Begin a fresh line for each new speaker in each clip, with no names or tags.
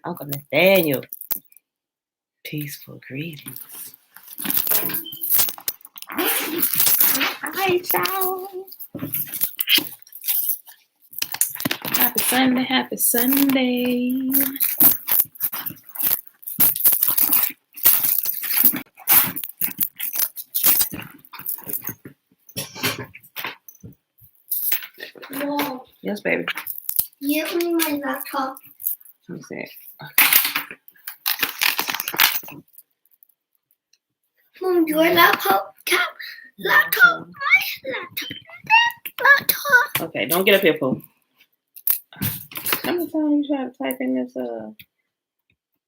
Uncle Nathaniel. Peaceful greetings. Hi, y'all. Happy Sunday, happy Sunday.
Whoa.
Yes, baby.
Give me my laptop.
Let me see.
Mom, your laptop. Laptop. My laptop.
Okay, don't get up here, Pooh. How many times you try to type in this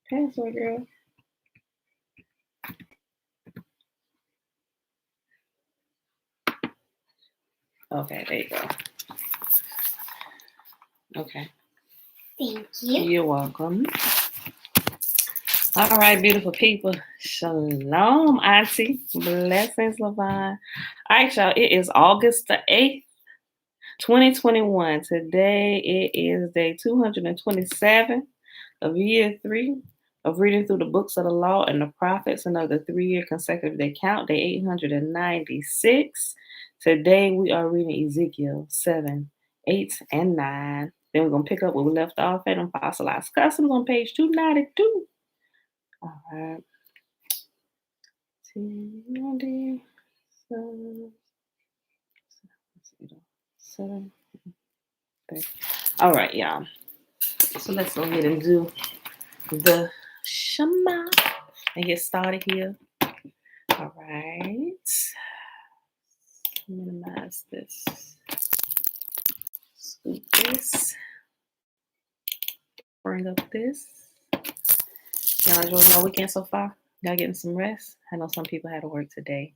password, girl? Okay, there you go. Okay.
Thank you.
You're welcome. All right, beautiful people. Shalom, Auntie. Blessings, Levine. All right, y'all. It is August the 8th, 2021. Today it is day 227 of year 3 of reading through the books of the law and the prophets, another 3-year consecutive day count, day 896. Today we are reading Ezekiel 7, 8, and 9. Then we're going to pick up where we left off at on Fossilized Customs on page 292. All right. 297. All right, y'all. So let's go ahead and do the Shema and get started here. All right. Minimize this. Scoop this. Bring up this. Y'all enjoying my weekend so far? Y'all getting some rest? I know some people had to work today.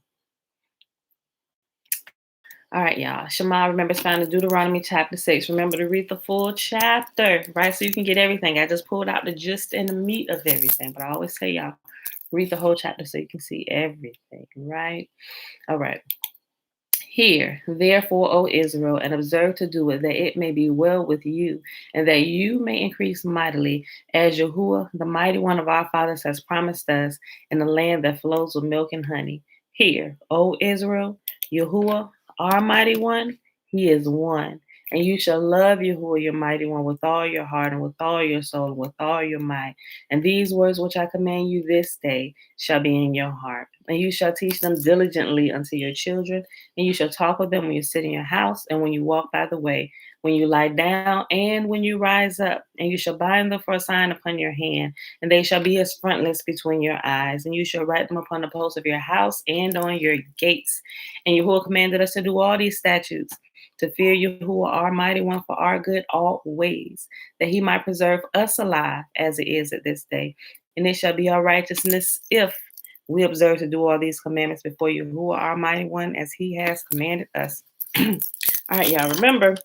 All right, y'all. Shema, remember, it's found in Deuteronomy chapter 6. Remember to read the full chapter, right? So you can get everything. I just pulled out the gist and the meat of everything. But I always tell y'all, read the whole chapter so you can see everything, right? All right. Hear, therefore, O Israel, and observe to do it, that it may be well with you, and that you may increase mightily, as Yahuwah, the mighty one of our fathers, has promised us, in the land that flows with milk and honey. Hear, O Israel, Yahuwah, our mighty one, he is one. And you shall love Yahuwah, your mighty one, with all your heart, and with all your soul, and with all your might. And these words which I command you this day shall be in your heart. And you shall teach them diligently unto your children, and you shall talk with them when you sit in your house, and when you walk by the way, when you lie down, and when you rise up. And you shall bind them for a sign upon your hand, and they shall be as frontlets between your eyes. And you shall write them upon the posts of your house and on your gates. And Yahuwah commanded us to do all these statutes, to fear Yahuwah, our mighty one, for our good always, that he might preserve us alive as it is at this day. And it shall be our righteousness if we observe to do all these commandments before Yahuwah, our mighty one, as he has commanded us. All right, y'all, remember,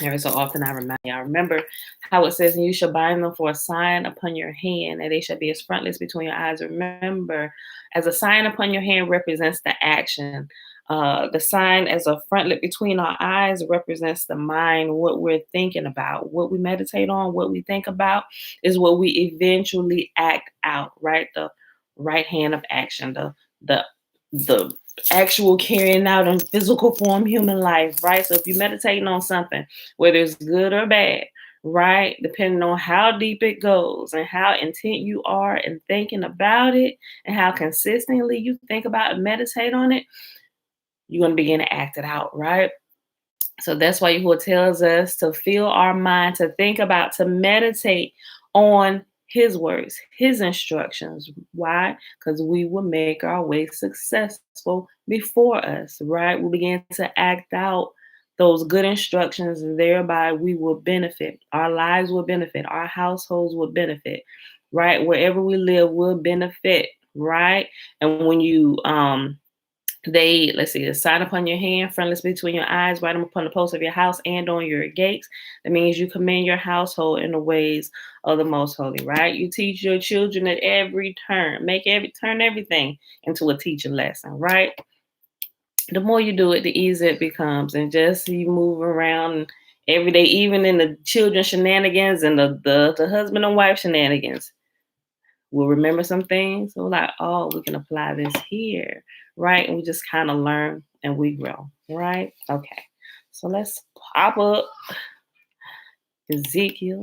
every so often I remind y'all, remember how it says, and you shall bind them for a sign upon your hand, and they shall be as frontlets between your eyes. Remember, as a sign upon your hand represents the action. The sign as a frontlet between our eyes represents the mind, what we're thinking about, what we meditate on, what we think about is what we eventually act out, right? The right hand of action, the actual carrying out in physical form human life, right? So if you're meditating on something, whether it's good or bad, right, depending on how deep it goes and how intent you are in thinking about it and how consistently you think about and meditate on it, you're going to begin to act it out, right? So that's why Yahuwah tells us to fill our mind, to think about, to meditate on his words, his instructions. Why? Because we will make our way successful before us, right? We'll begin to act out those good instructions, and thereby we will benefit. Our lives will benefit. Our households will benefit, right? Wherever we live will benefit, right? And when you let's see, a sign upon your hand, frontlets between your eyes, write them upon the posts of your house and on your gates. That means you command your household in the ways of the most holy, right? You teach your children at every turn, turn everything into a teaching lesson, right? The more you do it, the easier it becomes. And just you move around every day, even in the children shenanigans and the husband and wife shenanigans. We'll remember some things. So we're like, oh, we can apply this here, right? And we just kind of learn and we grow, right? Okay. So let's pop up Ezekiel.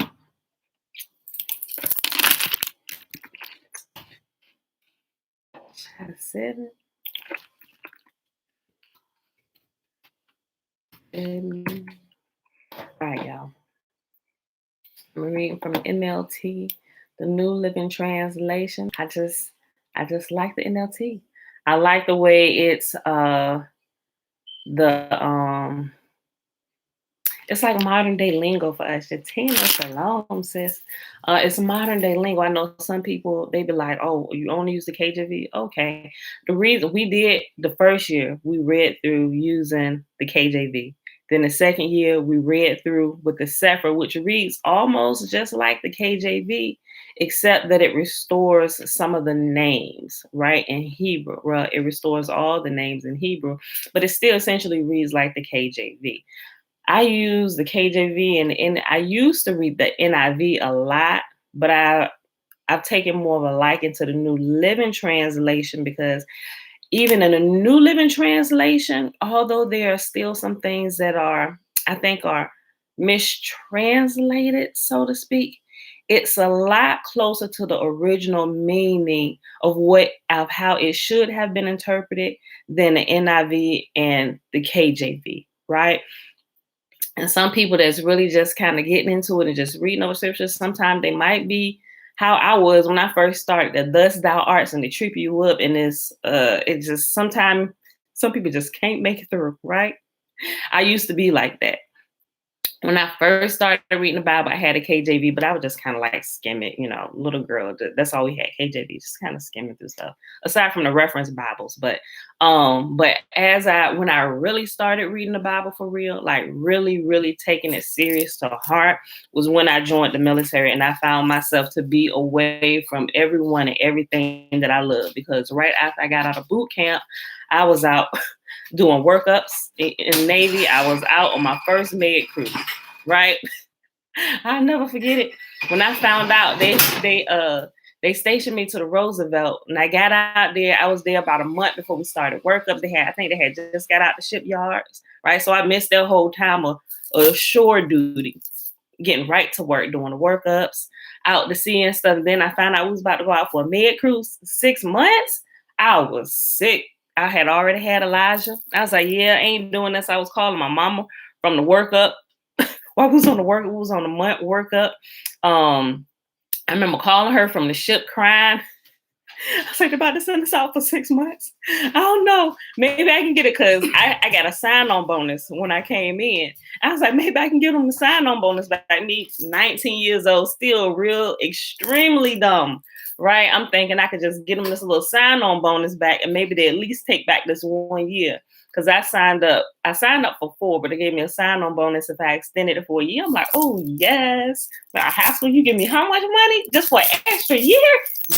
Chapter 7. All right, y'all. I'm reading from the NLT, the New Living Translation. I just like the NLT. I like the way it's it's like modern day lingo for us. Tina Shalom says it's modern day lingo. I know some people, they be like, oh, you only use the KJV? Okay. The reason we did the first year, we read through using the KJV. Then the second year, we read through with the Sefer, which reads almost just like the KJV, except that it restores some of the names, right, in Hebrew. Well, it restores all the names in Hebrew, but it still essentially reads like the KJV. I use the KJV and I used to read the NIV a lot, but I've taken more of a liking to the New Living Translation because even in the New Living Translation, although there are still some things that I think are mistranslated, so to speak, it's a lot closer to the original meaning of how it should have been interpreted than the NIV and the KJV, right? And some people that's really just kind of getting into it and just reading over scriptures, sometimes they might be how I was when I first started, the thus thou arts, and they trip you up. And it just sometimes some people just can't make it through, right? I used to be like that. When I first started reading the Bible, I had a KJV, but I would just kind of like skim it, little girl. That's all we had, KJV, just kind of skimming through stuff, aside from the reference Bibles. But when I really started reading the Bible for real, like really, really taking it serious to heart, was when I joined the military, and I found myself to be away from everyone and everything that I love. Because right after I got out of boot camp, I was out doing workups in the Navy. I was out on my first med cruise, right? I'll never forget it. When I found out they stationed me to the Roosevelt, and I got out there. I was there about a month before we started workup. I think they had just got out the shipyards, right? So I missed their whole time of shore duty, getting right to work, doing the workups, out to sea and stuff. And then I found out we was about to go out for a med cruise. 6 months, I was sick. I had already had Elijah. I was like, yeah, I ain't doing this. I was calling my mama from the workup. While we was on the month workup. I remember calling her from the ship crying. I was like, about to send us out for 6 months. I don't know. Maybe I can get it because I got a sign-on bonus when I came in. I was like, maybe I can get them the sign-on bonus back. Me, 19 years old, still real, extremely dumb, right? I'm thinking I could just get them this little sign-on bonus back, and maybe they at least take back this 1 year. Because I signed up for 4, but they gave me a sign-on bonus if I extended it for a year. I'm like, oh, yes. But high school, you give me how much money? Just for an extra year?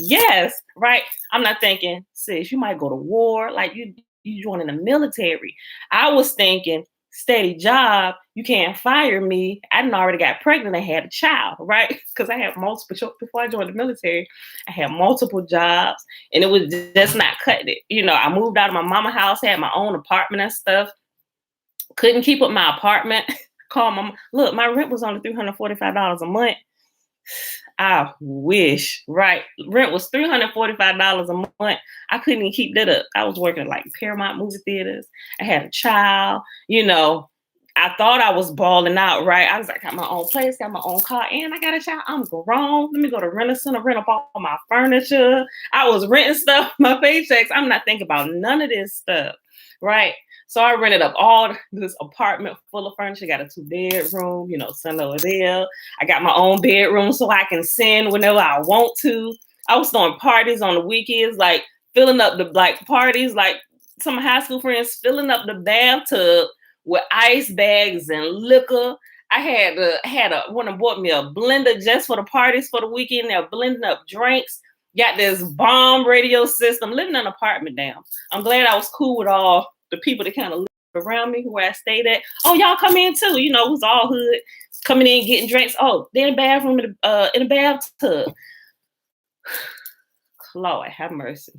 Yes, right? I'm not thinking, sis, you might go to war. Like, you joining the military. I was thinking, steady job, you can't fire me. I done already got pregnant and had a child, right? Because I had multiple, before I joined the military, I had multiple jobs, and it was just not cutting it. I moved out of my mama house, had my own apartment and stuff. Couldn't keep up my apartment. Called my, look, my rent was only $345 a month. I wish, right? Rent was $345 a month. I couldn't even keep that up. I was working like Paramount movie theaters. I had a child, I thought I was balling out, right? I was like, got my own place, got my own car, and I got a child. I'm grown. Let me go to Rent a Center, rent up all my furniture. I was renting stuff, my paychecks. I'm not thinking about none of this stuff, right? So I rented up all this apartment full of furniture. Got a 2-bedroom, son over there. I got my own bedroom so I can send whenever I want to. I was throwing parties on the weekends, like filling up the parties, like some high school friends filling up the bathtub with ice bags and liquor. I had one bought me a blender just for the parties for the weekend. They're blending up drinks. Got this bomb radio system. Living in an apartment down. I'm glad I was cool with all the people that kind of around me where I stayed at. Oh, y'all come in too. You know, it was all hood coming in, getting drinks. Oh, they're in the bathroom, in the bathtub. Lord, have mercy.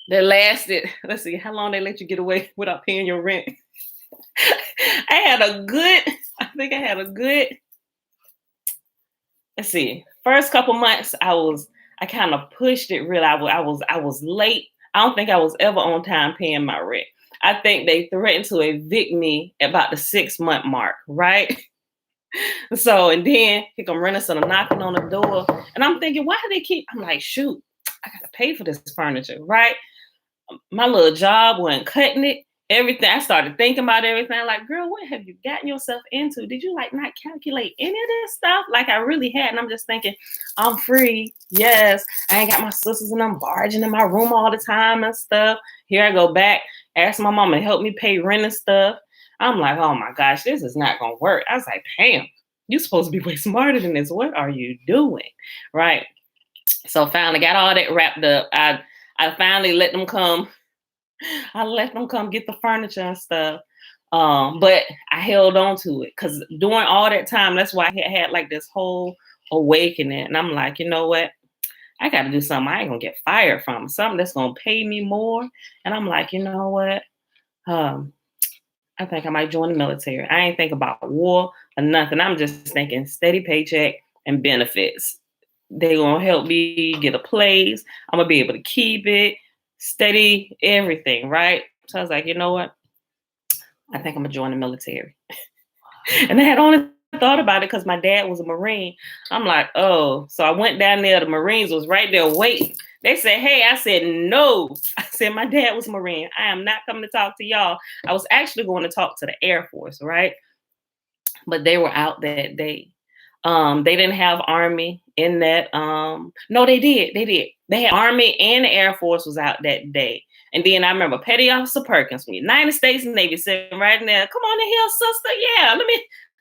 That lasted, let's see, how long they let you get away without paying your rent. I think I had a good, let's see, first couple months I kind of pushed it real. I was late. I don't think I was ever on time paying my rent. I think they threatened to evict me at about the 6-month mark, right? So, and then here come Renaissance knocking on the door. And I'm thinking, why do they keep, I'm like, shoot, I gotta pay for this furniture, right? My little job wasn't cutting it. Everything. I started thinking about everything. Like, girl, what have you gotten yourself into? Did you like not calculate any of this stuff? Like I really had. And I'm just thinking, I'm free. Yes. I ain't got my sisters and I'm barging in my room all the time and stuff. Here I go back, ask my mama to help me pay rent and stuff. I'm like, oh my gosh, this is not gonna work. I was like, damn, you're supposed to be way smarter than this. What are you doing? Right. So finally got all that wrapped up. I finally let them come. I let them come get the furniture and stuff. But I held on to it because during all that time, that's why I had like this whole awakening. And I'm like, you know what? I got to do something I ain't going to get fired from. Something that's going to pay me more. And I'm like, you know what? I think I might join the military. I ain't think about war or nothing. I'm just thinking steady paycheck and benefits. They're going to help me get a place. I'm going to be able to keep it, steady everything, right? So I was like, you know what? I think I'm going to join the military. And I had only thought about it because my dad was a Marine. I'm like, oh. So I went down there. The Marines was right there waiting. They said, hey, I said, no. I said, my dad was a Marine. I am not coming to talk to y'all. I was actually going to talk to the Air Force, right? But they were out that day. They didn't have Army in that. No, they did. They had Army and the Air Force was out that day. And then I remember Petty Officer Perkins from the United States Navy sitting right in there. Come on in here, sister. Yeah,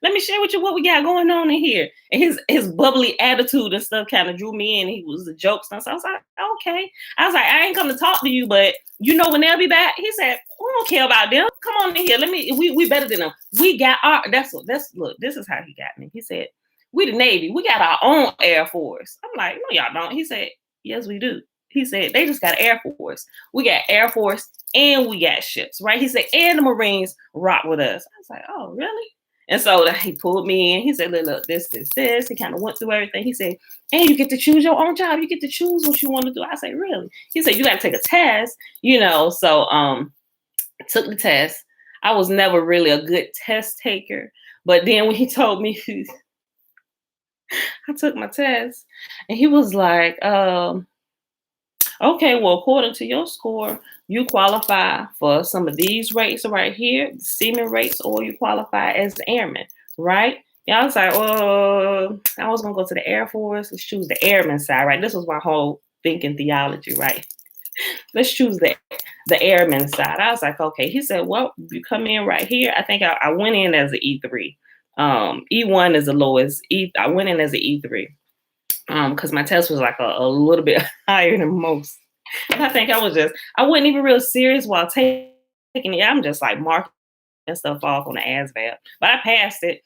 let me share with you what we got going on in here. And his bubbly attitude and stuff kind of drew me in. He was a joke stuff. So I was like, okay. I was like, I ain't come to talk to you, but you know when they'll be back. He said, we don't care about them. Come on in here. We better than them. We got our look, this is how he got me. He said, we the Navy. We got our own Air Force. I'm like, no, y'all don't. He said, yes, we do. He said, they just got Air Force. We got Air Force and we got ships, right? He said, and the Marines rock with us. I was like, oh, really? And so he pulled me in. He said, look, this. He kind of went through everything. He said, and you get to choose your own job. You get to choose what you want to do. I said, really? He said, you got to take a test, So I took the test. I was never really a good test taker. But then when he told me, I took my test and he was like, okay, well, according to your score, you qualify for some of these rates right here, the seaman rates, or you qualify as the airman, right? Yeah, I was like, oh, I was going to go to the Air Force. Let's choose the airman side, right? This was my whole thinking theology, right? Let's choose the airman side. I was like, okay. He said, well, you come in right here. I think I went in as an E3. E1 is the lowest. I went in as an E3 because my test was like a little bit higher than most. And I think I wasn't even real serious while taking it. I'm just like marking stuff off on the ASVAB. But I passed it.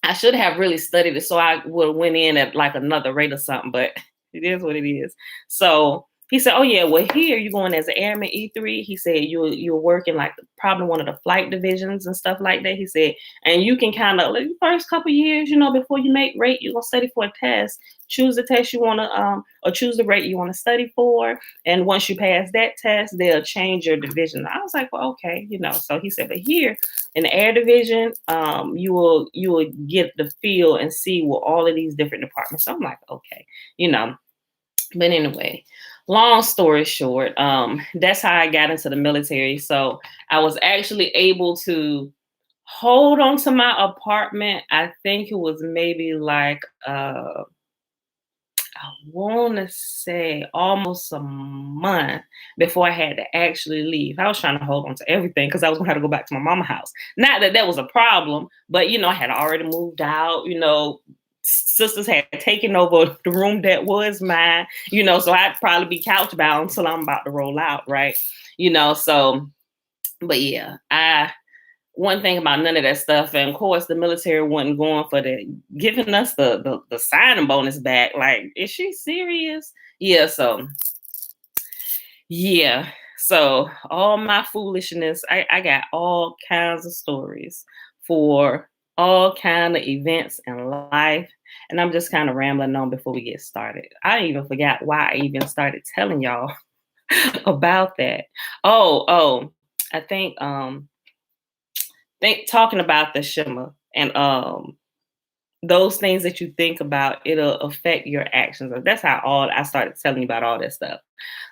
I should have really studied it so I would have went in at like another rate or something, but it is what it is. So he said, oh, yeah, well, here you're going as an airman E3. He said you're working like probably one of the flight divisions and stuff like that. He said, and you can kind of like the first couple of years, before you make rate, you're going to study for a test. Choose the test you want to or choose the rate you want to study for. And once you pass that test, they'll change your division. I was like, well, okay, So he said, but here in the air division, you will get the feel and see what all of these different departments. So I'm like, okay, But anyway, long story short, that's how I got into the military. So I was actually able to hold on to my apartment. I think it was maybe like, I want to say almost a month before I had to actually leave. I was trying to hold on to everything because I was going to have to go back to my mama's house. Not that that was a problem, but, I had already moved out, sisters had taken over the room that was mine, so I'd probably be couch bound until I'm about to roll out, right? So But yeah, one thing about none of that stuff, and of course the military wasn't going for giving us the signing bonus back. Like, is she serious? Yeah, so yeah. So all my foolishness, I got all kinds of stories for all kind of events in life. And I'm just kind of rambling on before we get started. I even forgot why I even started telling y'all about that. Oh, I think talking about the Shema and those things that you think about, it'll affect your actions. That's how all I started telling you about all that stuff.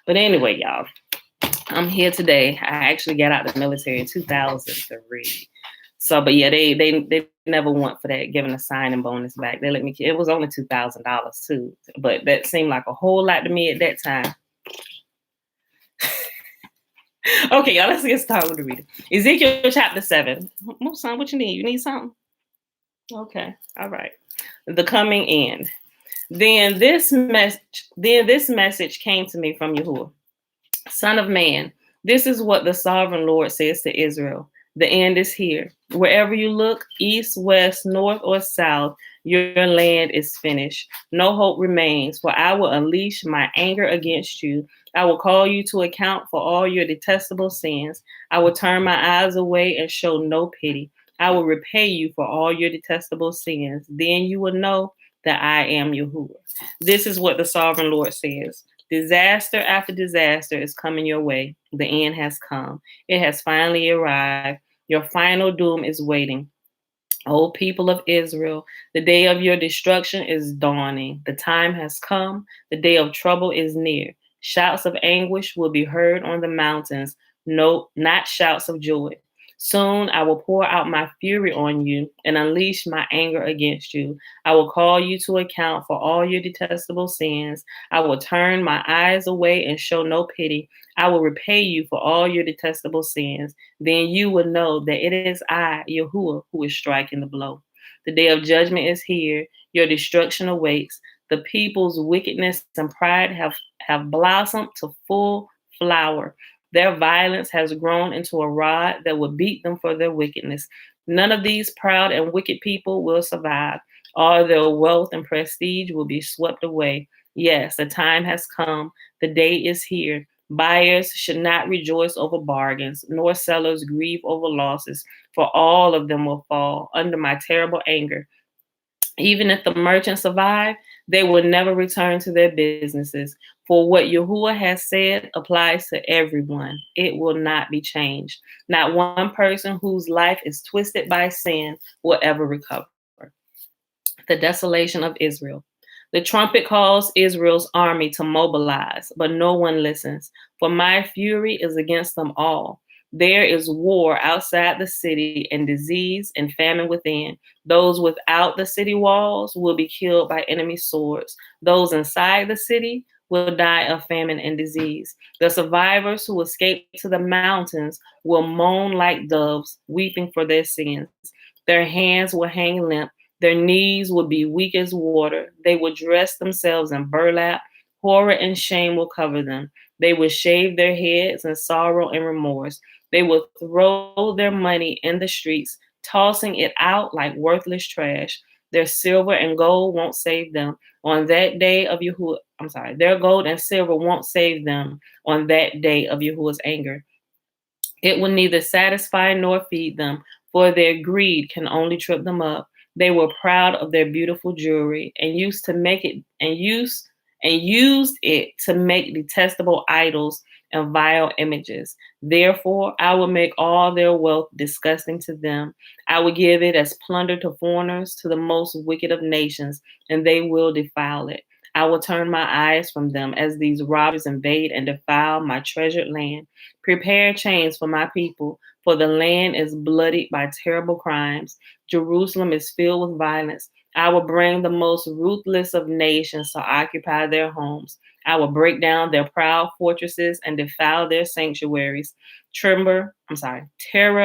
But anyway, y'all, I'm here today. I actually got out of the military in 2003. So, but yeah, they never went for that, giving a signing bonus back. They let me. It was only $2,000 too, but that seemed like a whole lot to me at that time. Okay, y'all, let's get started with the reading. Ezekiel chapter 7. Son, what you need? You need something? Okay, all right. The coming end. Then this message came to me from Yahuwah. Son of man, this is what the sovereign Lord says to Israel. The end is here. Wherever you look, east, west, north, or south, your land is finished. No hope remains, for I will unleash my anger against you. I will call you to account for all your detestable sins. I will turn my eyes away and show no pity. I will repay you for all your detestable sins. Then you will know that I am Yahuwah. This is what the sovereign Lord says. Disaster after disaster is coming your way. The end has come. It has finally arrived. Your final doom is waiting. O people of Israel, the day of your destruction is dawning. The time has come. The day of trouble is near. Shouts of anguish will be heard on the mountains, no, not shouts of joy. Soon I will pour out my fury on you and unleash my anger against you. I will call you to account for all your detestable sins. I will turn my eyes away and show no pity. I will repay you for all your detestable sins. Then you will know that it is I, Yahuwah, who is striking the blow. The day of judgment is here. Your destruction awaits. The people's wickedness and pride have blossomed to full flower. Their violence has grown into a rod that will beat them for their wickedness. None of these proud and wicked people will survive. All their wealth and prestige will be swept away. Yes, the time has come. The day is here. Buyers should not rejoice over bargains, nor sellers grieve over losses, for all of them will fall under my terrible anger. Even if the merchants survive, they will never return to their businesses. For what Yahuwah has said applies to everyone. It will not be changed. Not one person whose life is twisted by sin will ever recover. The desolation of Israel. The trumpet calls Israel's army to mobilize, but no one listens. For my fury is against them all. There is war outside the city and disease and famine within. Those without the city walls will be killed by enemy swords. Those inside the city will die of famine and disease. The survivors who escape to the mountains will moan like doves, weeping for their sins. Their hands will hang limp. Their knees will be weak as water. They will dress themselves in burlap. Horror and shame will cover them. They will shave their heads in sorrow and remorse. They will throw their money in the streets, tossing it out like worthless trash. Their silver and gold won't save them on that day of Yahuwah. Their gold and silver won't save them on that day of Yahuwah's anger. It will neither satisfy nor feed them, for their greed can only trip them up. They were proud of their beautiful jewelry and used it to make detestable idols and vile images. Therefore, I will make all their wealth disgusting to them. I will give it as plunder to foreigners, to the most wicked of nations, and they will defile it. I will turn my eyes from them as these robbers invade and defile my treasured land. Prepare chains for my people, for the land is bloodied by terrible crimes. Jerusalem is filled with violence. I will bring the most ruthless of nations to occupy their homes. I will break down their proud fortresses and defile their sanctuaries. Terror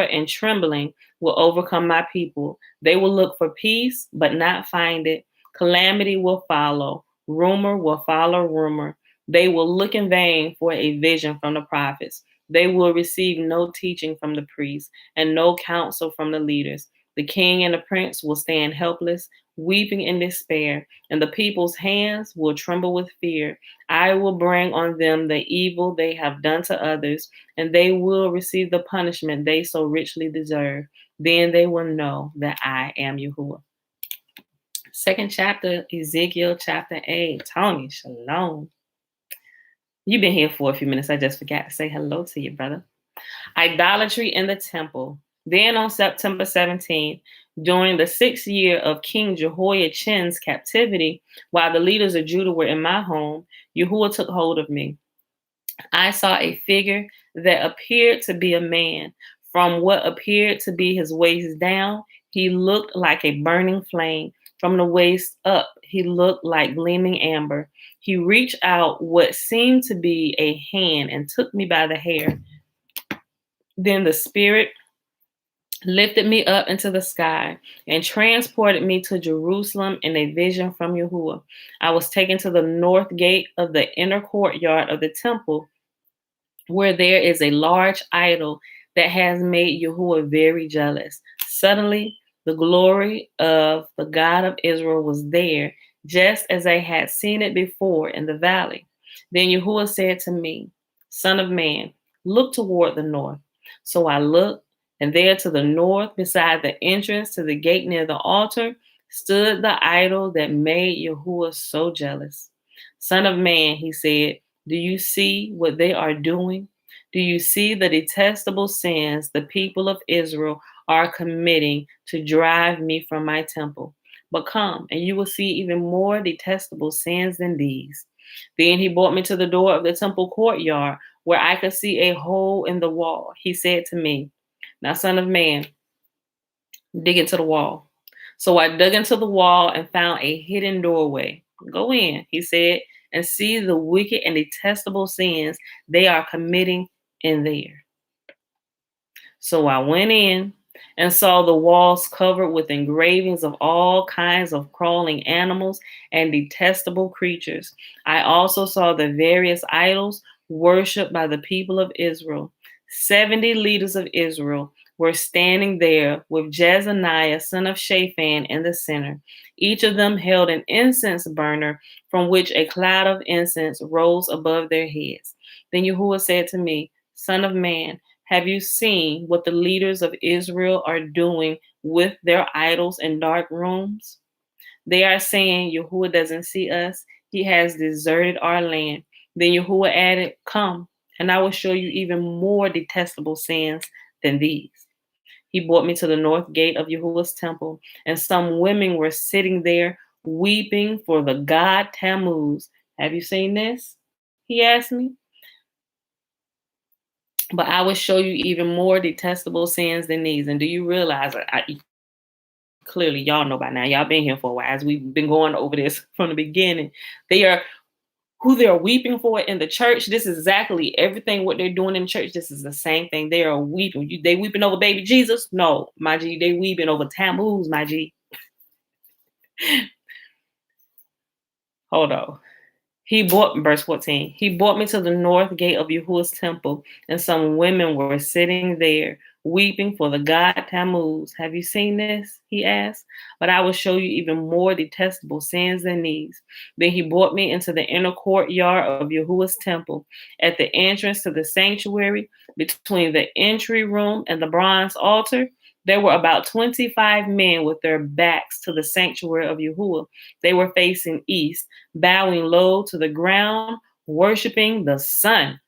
and trembling will overcome my people. They will look for peace, but not find it. Calamity will follow. Rumor will follow rumor. They will look in vain for a vision from the prophets. They will receive no teaching from the priests and no counsel from the leaders. The king and the prince will stand helpless, weeping in despair, and the people's hands will tremble with fear. I will bring on them the evil they have done to others, and they will receive the punishment they so richly deserve. Then they will know that I am Yahuwah. Second chapter, Ezekiel chapter 8. Tony, shalom. You've been here for a few minutes. I just forgot to say hello to you, brother. Idolatry in the temple. Then on September 17th, during the 6th year of King Jehoiachin's captivity, while the leaders of Judah were in my home, Yahuwah took hold of me. I saw a figure that appeared to be a man. From what appeared to be his waist down, he looked like a burning flame. From the waist up, he looked like gleaming amber. He reached out what seemed to be a hand and took me by the hair. Then the Spirit lifted me up into the sky and transported me to Jerusalem in a vision from Yahuwah. I was taken to the north gate of the inner courtyard of the temple, where there is a large idol that has made Yahuwah very jealous. Suddenly, the glory of the God of Israel was there, just as I had seen it before in the valley. Then Yahuwah said to me, Son of man, look toward the north. So I looked, and there to the north, beside the entrance to the gate near the altar, stood the idol that made Yahuwah so jealous. Son of man, he said, do you see what they are doing? Do you see the detestable sins the people of Israel are committing to drive me from my temple? But come, and you will see even more detestable sins than these. Then he brought me to the door of the temple courtyard, where I could see a hole in the wall. He said to me, Now, son of man, dig into the wall. So I dug into the wall and found a hidden doorway. Go in, he said, and see the wicked and detestable sins they are committing in there. So I went in and saw the walls covered with engravings of all kinds of crawling animals and detestable creatures. I also saw the various idols worshipped by the people of Israel. 70 leaders of Israel were standing there with Jezaniah, son of Shaphan, in the center. Each of them held an incense burner from which a cloud of incense rose above their heads. Then Yahuwah said to me, Son of man, have you seen what the leaders of Israel are doing with their idols in dark rooms? They are saying, Yahuwah doesn't see us. He has deserted our land. Then Yahuwah added, Come, and I will show you even more detestable sins than these. He brought me to the north gate of Yahuwah's temple, and some women were sitting there weeping for the god Tammuz. Have you seen this? He asked me. But I will show you even more detestable sins than these. And do you realize, clearly y'all know by now, y'all been here for a while, as we've been going over this from the beginning. They are who they're weeping for in the church. This is exactly everything what they're doing in church. This is the same thing. They are weeping. They weeping over baby Jesus? No, my G. They weeping over Tammuz, my G. Hold on. Verse 14, he brought me to the north gate of Yahuwah's temple, and some women were sitting there, weeping for the god Tammuz. Have you seen this? He asked. But I will show you even more detestable sins than these. Then he brought me into the inner courtyard of Yahuwah's temple. At the entrance to the sanctuary, between the entry room and the bronze altar, there were about 25 men with their backs to the sanctuary of Yahuwah. They were facing east, bowing low to the ground, worshiping the sun.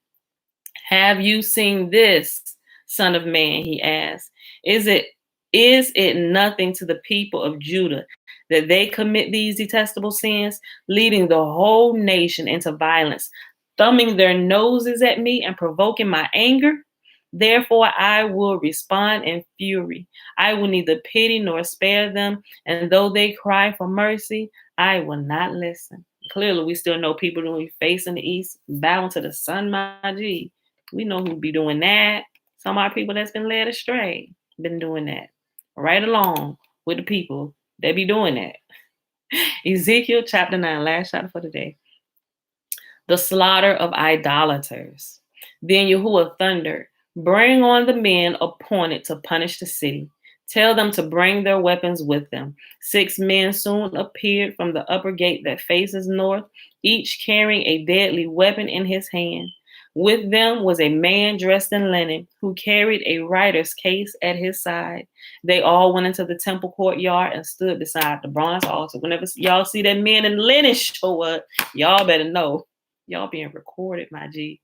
Have you seen this, son of man? He asked. Is it nothing to the people of Judah that they commit these detestable sins, leading the whole nation into violence, thumbing their noses at me and provoking my anger? Therefore, I will respond in fury. I will neither pity nor spare them, and though they cry for mercy, I will not listen. Clearly, we still know people who be facing the east, bowing to the sun, my G. We know who be doing that. Some of our people that's been led astray, been doing that. Right along with the people that be doing that. Ezekiel chapter 9, last chapter for today. The slaughter of idolaters. Then Yahuwah thundered, bring on the men appointed to punish the city. Tell them to bring their weapons with them. 6 men soon appeared from the upper gate that faces north, each carrying a deadly weapon in his hand. With them was a man dressed in linen who carried a writer's case at his side. They all went into the temple courtyard and stood beside the bronze altar. Whenever y'all see that man in linen show up, y'all better know y'all being recorded, my G.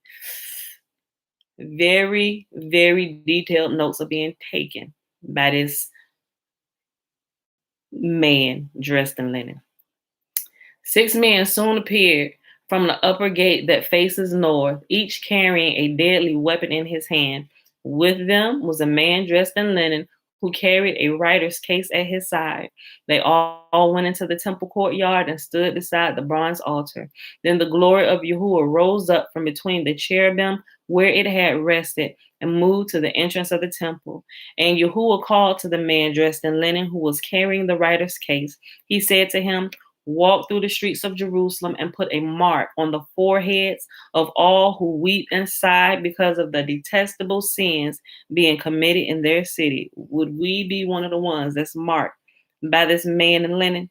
Very, very detailed notes are being taken by this man dressed in linen. 6 men soon appeared from the upper gate that faces north, each carrying a deadly weapon in his hand. With them was a man dressed in linen who carried a writer's case at his side. They all went into the temple courtyard and stood beside the bronze altar. Then the glory of Yahuwah rose up from between the cherubim where it had rested and moved to the entrance of the temple. And Yahuwah called to the man dressed in linen who was carrying the writer's case. He said to him, walk through the streets of Jerusalem and put a mark on the foreheads of all who weep and sigh because of the detestable sins being committed in their city. Would we be one of the ones that's marked by this man in linen?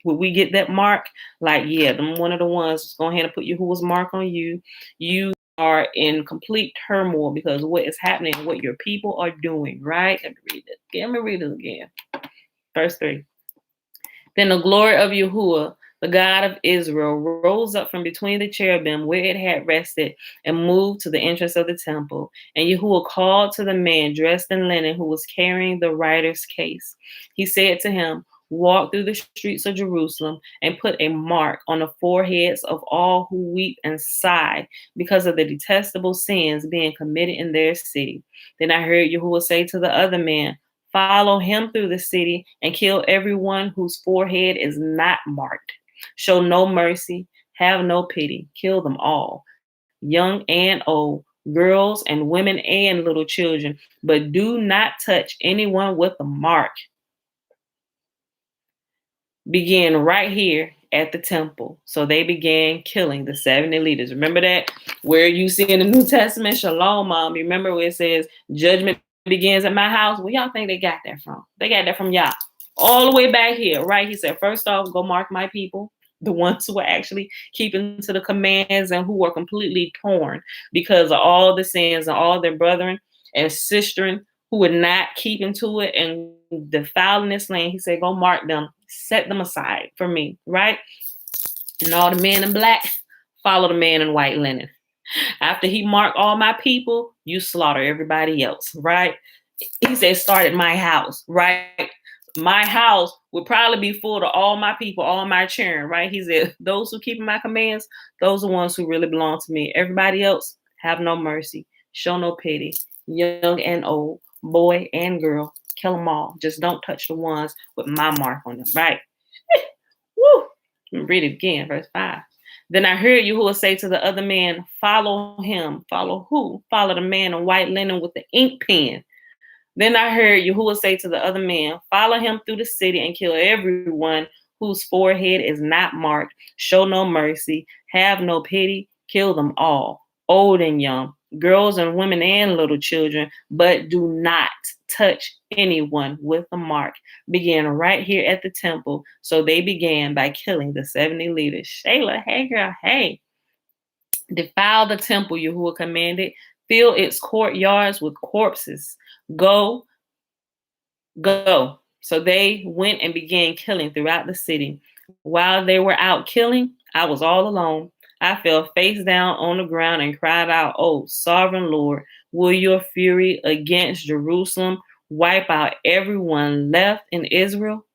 Would we get that mark? Like, yeah, I'm one of the ones that's going ahead and put Yahuwah's mark on you. You are in complete turmoil because of what is happening, what your people are doing, right? Let me read it again. Verse 3. Then the glory of Yahuwah, the God of Israel, rose up from between the cherubim where it had rested and moved to the entrance of the temple. And Yahuwah called to the man dressed in linen who was carrying the writer's case. He said to him, walk through the streets of Jerusalem and put a mark on the foreheads of all who weep and sigh because of the detestable sins being committed in their city. Then I heard Yahuwah say to the other man, follow him through the city and kill everyone whose forehead is not marked. Show no mercy, have no pity, kill them all, young and old, girls and women and little children, but do not touch anyone with a mark. Begin right here at the temple. So they began killing the 70 leaders. Remember that? Where you see in the New Testament, Shalom, Mom. Remember where it says judgment begins at my house? Where y'all think they got that from? They got that from y'all. All the way back here, right? He said, first off, go mark my people, the ones who are actually keeping to the commands and who are completely torn because of all the sins and all their brethren and sistren who are not keeping to it and defiling this land. He said, go mark them, set them aside for me, right? And all the men in black, follow the man in white linen. After he marked all my people, you slaughter everybody else, right? He said, start at my house, right? My house would probably be full to all my people, all my children, right? He said, those who keep my commands, those are the ones who really belong to me. Everybody else, have no mercy, show no pity, young and old, boy and girl, kill them all. Just don't touch the ones with my mark on them, right? Woo! Let me read it again, verse 5. Then I heard Yahuwah say to the other man, follow him. Follow who? Follow the man in white linen with the ink pen. Then I heard Yahuwah say to the other man, follow him through the city and kill everyone whose forehead is not marked. Show no mercy, have no pity, kill them all, old and young, girls and women and little children, but do not touch anyone with a mark. Begin right here at the temple. So they began by killing the 70 leaders. Shayla, hey girl, hey. Defile the temple, Yahuwah commanded. Fill its courtyards with corpses. Go. So they went and began killing throughout the city. While they were out killing, I was all alone. I fell face down on the ground and cried out, oh, sovereign Lord, will your fury against Jerusalem wipe out everyone left in Israel?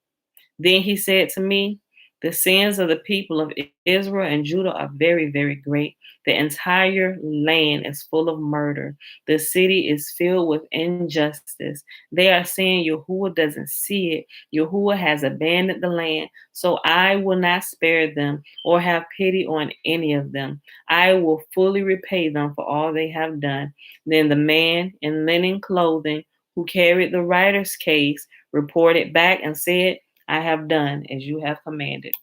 Then he said to me, the sins of the people of Israel and Judah are very, very great. The entire land is full of murder. The city is filled with injustice. They are saying Yahuwah doesn't see it. Yahuwah has abandoned the land. So I will not spare them or have pity on any of them. I will fully repay them for all they have done. Then the man in linen clothing who carried the writer's case reported back and said, I have done as you have commanded.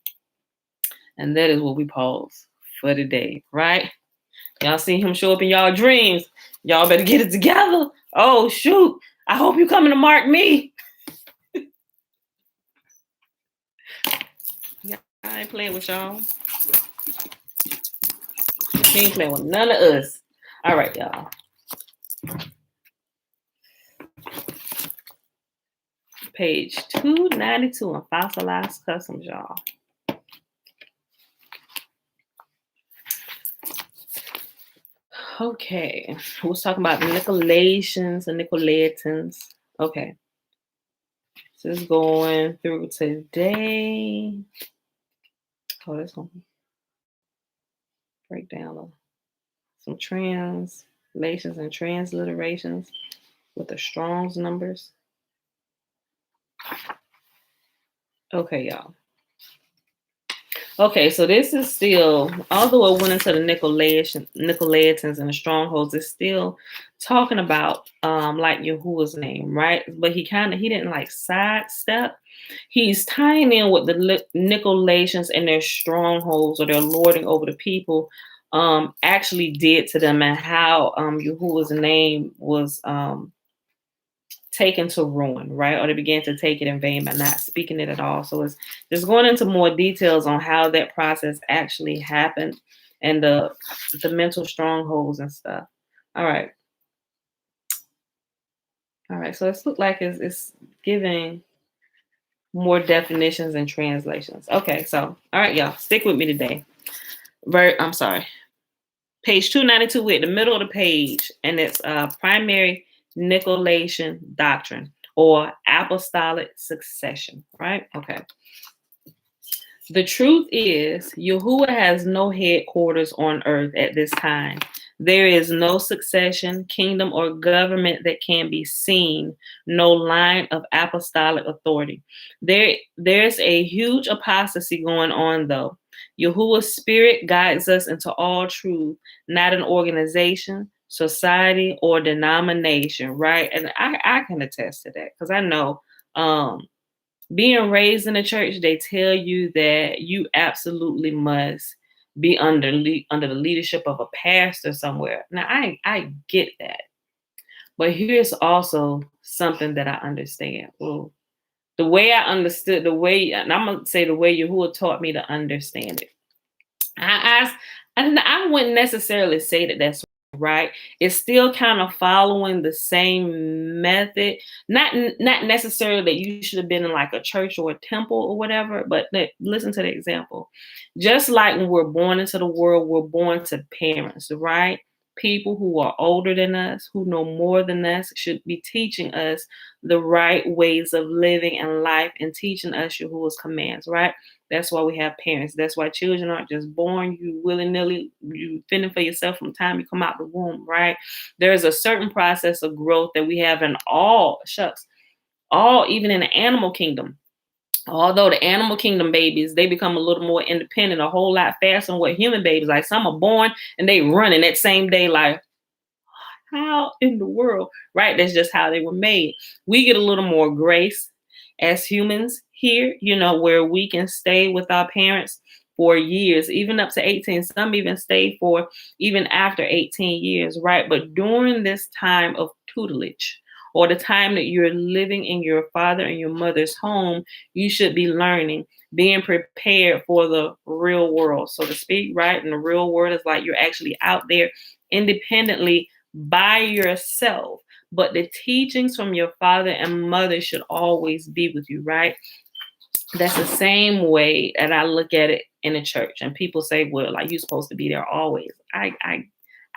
And that is what we pause for today, right? Y'all see him show up in y'all dreams. Y'all better get it together. Oh, shoot. I hope you coming to mark me. Yeah, I ain't playing with y'all. He ain't playing with none of us. All right, y'all. Page 292 on Fossilized Customs, y'all. Okay, we was talking about the Nicolaitans and Nicolaitans. Okay, so this is going through today. Oh, this one break down some translations and transliterations with the Strong's numbers. Okay, y'all. Okay, so this is still, although it went into the Nicolaitans and the Strongholds, it's still talking about like Yahuwah's name, right? But he didn't like sidestep. He's tying in what the Nicolaitans and their strongholds or their lording over the people actually did to them, and how Yahuwah's name was taken to ruin, right? Or they began to take it in vain by not speaking it at all. So it's just going into more details on how that process actually happened and the mental strongholds and stuff. All right. All right. So it's looked like it's giving more definitions and translations. Okay. So, all right, y'all, stick with me today. I'm sorry. Page 292, we're at the middle of the page, and it's primary Nicolaitan doctrine or apostolic succession, right? Okay. The truth is, Yahuwah has no headquarters on earth at this time. There is no succession, kingdom, or government that can be seen, no line of apostolic authority. There's a huge apostasy going on, though. Yahuwah's spirit guides us into all truth, not an organization, society, or denomination, right? And I can attest to that because I know being raised in a church, they tell you that you absolutely must be under the leadership of a pastor somewhere. Now, I get that. But here's also something that I understand. Well, the way I understood, and I'm going to say the way Yahuwah taught me to understand it. I wouldn't necessarily say that that's right. It's still kind of following the same method. Not necessarily that you should have been in like a church or a temple or whatever, but listen to the example. Just like when we're born into the world, we're born to parents, right? People who are older than us, who know more than us, should be teaching us the right ways of living and life and teaching us Yahuwah's commands, right? That's why we have parents. That's why children aren't just born, you willy-nilly, you fending for yourself from the time you come out the womb, right? There's a certain process of growth that we have in even in the animal kingdom. Although the animal kingdom babies, they become a little more independent, a whole lot faster than what human babies, like some are born and they running that same day, like, how in the world, right? That's just how they were made. We get a little more grace as humans here, where we can stay with our parents for years, even up to 18. Some even stay for even after 18 years, right? But during this time of tutelage, or the time that you're living in your father and your mother's home, you should be learning, being prepared for the real world, so to speak, right? And the real world is like you're actually out there independently by yourself. But the teachings from your father and mother should always be with you, right? That's the same way that I look at it in the church. And people say, well, like, you're supposed to be there always.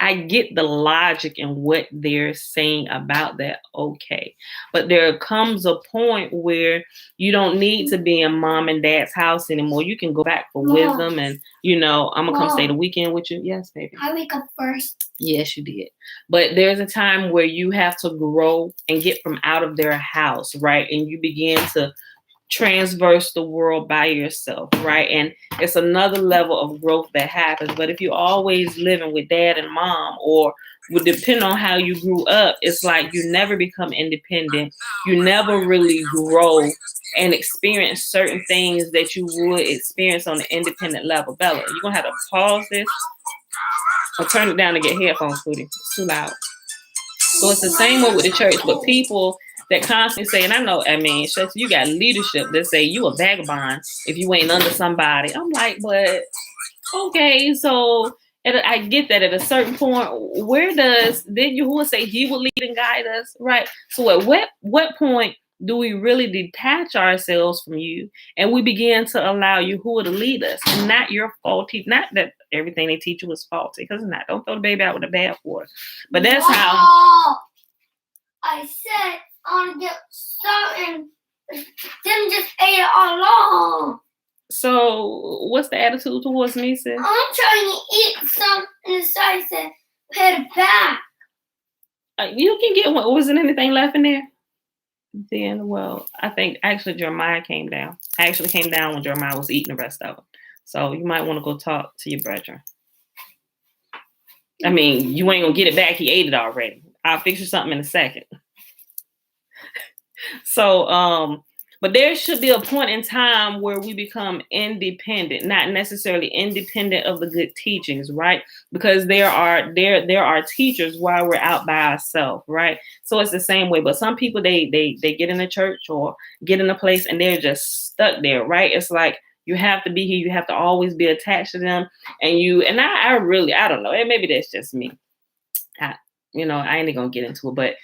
I get the logic and what they're saying about that, okay. But there comes a point where you don't need to be in mom and dad's house anymore. You can go back for wisdom, and I'm gonna come stay the weekend with you. Yes, baby.
I wake up first.
Yes, you did. But there's a time where you have to grow and get from out of their house, right? And you begin to transverse the world by yourself, right? And it's another level of growth that happens. But if you're always living with dad and mom, or would depend on how you grew up, it's like you never become independent. You never really grow and experience certain things that you would experience on an independent level. Bella, you're gonna have to pause this. Or turn it down to get headphones, Foodie. It's too loud. So it's the same way with the church, but people that constantly say, and I know, I mean, shucks, you got leadership that say you a vagabond if you ain't under somebody. I'm like, but okay, so I get that at a certain point, where does then Yahuwah say he will lead and guide us, right? So at what point do we really detach ourselves from you and we begin to allow Yahuwah to lead us, and not your faulty, not that everything they teach you is faulty, because it's not. Don't throw the baby out with the bathwater. But that's how
I said I want to get something. Them just ate it all along.
So what's the attitude towards me, sis?
I'm trying to eat some and the side said, pay it back.
You can get one. Wasn't anything left in there? Then, well, I think actually Jeremiah came down. I actually came down when Jeremiah was eating the rest of them. So you might want to go talk to your brethren. I mean, you ain't gonna get it back. He ate it already. I'll fix you something in a second. So, but there should be a point in time where we become independent, not necessarily independent of the good teachings, right? Because there are teachers while we're out by ourselves, right? So it's the same way. But some people they get in a church or get in a place and they're just stuck there, right? It's like you have to be here, you have to always be attached to them, and I really don't know. And maybe that's just me. I ain't gonna get into it, but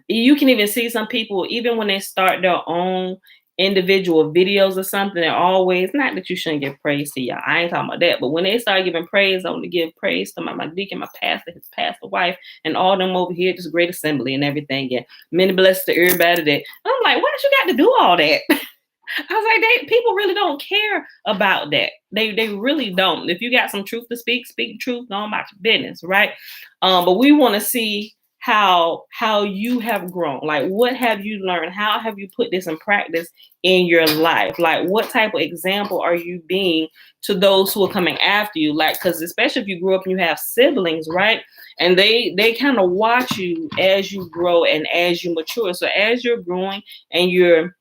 you can even see some people, even when they start their own individual videos or something, they're always, not that you shouldn't give praise to y'all, I ain't talking about that, but when they start giving praise, I want to give praise to my deacon, my pastor, his pastor wife, and all them over here, this great assembly and everything, and many blessings to everybody that, I'm like, why you got to do all that? I was like, people really don't care about that. They really don't. If you got some truth to speak the truth, go on about your business, right? But we want to see how you have grown. Like, what have you learned? How have you put this in practice in your life? Like, what type of example are you being to those who are coming after you? Like, because especially if you grew up and you have siblings, right? And they kind of watch you as you grow and as you mature. So as you're growing and you're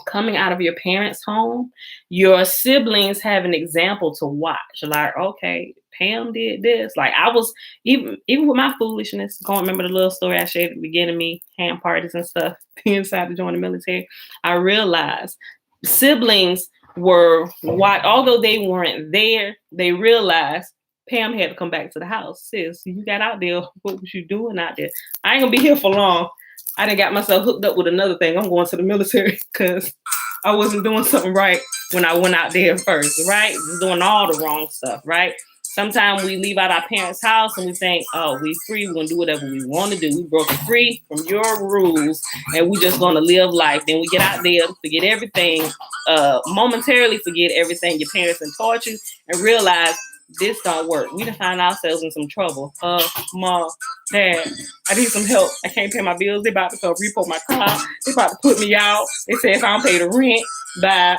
coming out of your parents' home, your siblings have an example to watch. Like, okay, Pam did this. Like, I was even with my foolishness. Go remember the little story I shared at the beginning of me, hand parties and stuff, inside to join the military. I realized siblings were although they weren't there, they realized Pam had to come back to the house. Sis, you got out there. What was you doing out there? I ain't gonna be here for long. I done got myself hooked up with another thing. I'm going to the military because I wasn't doing something right when I went out there first, right? Just doing all the wrong stuff, right? Sometimes we leave out our parents' house and we think, oh, we free. We're going to do whatever we want to do. We broke free from your rules and we just going to live life. Then we get out there, forget everything, momentarily forget everything your parents have taught you and realize this don't work. We done find ourselves in some trouble. Mom, Dad, I need some help. I can't pay my bills. They about to come repo my car. They about to put me out. They say if I don't pay the rent,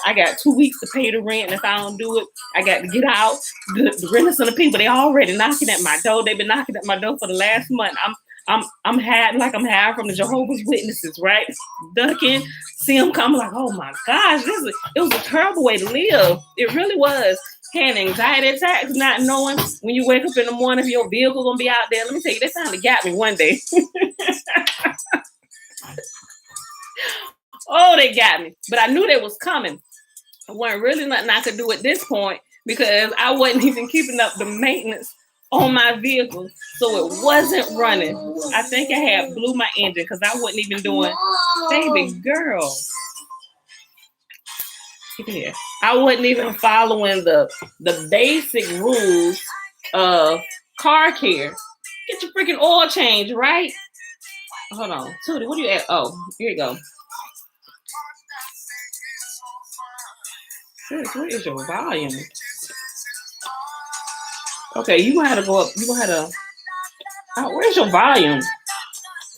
I got 2 weeks to pay the rent. And if I don't do it, I got to get out. The renters and the people, they already knocking at my door. They've been knocking at my door for the last month. I'm hiding like I'm hiding from the Jehovah's Witnesses, right? Ducking, see them come like, oh my gosh, it was a terrible way to live. It really was. Having anxiety attacks, not knowing when you wake up in the morning if your vehicle gonna be out there. Let me tell you, that finally got me one day. Oh, they got me. But I knew they was coming. There wasn't really nothing I could do at this point because I wasn't even keeping up the maintenance on my vehicle. So it wasn't running. I think I had blew my engine because I wasn't even doing, baby girl. Yeah. I wasn't even following the basic rules of car care. Get your freaking oil change, right? Hold on. Tootie, what do you at? Oh, here you go. Sis, what is your volume? Okay, you gonna have to go up. You gonna have to. Oh, where's your volume?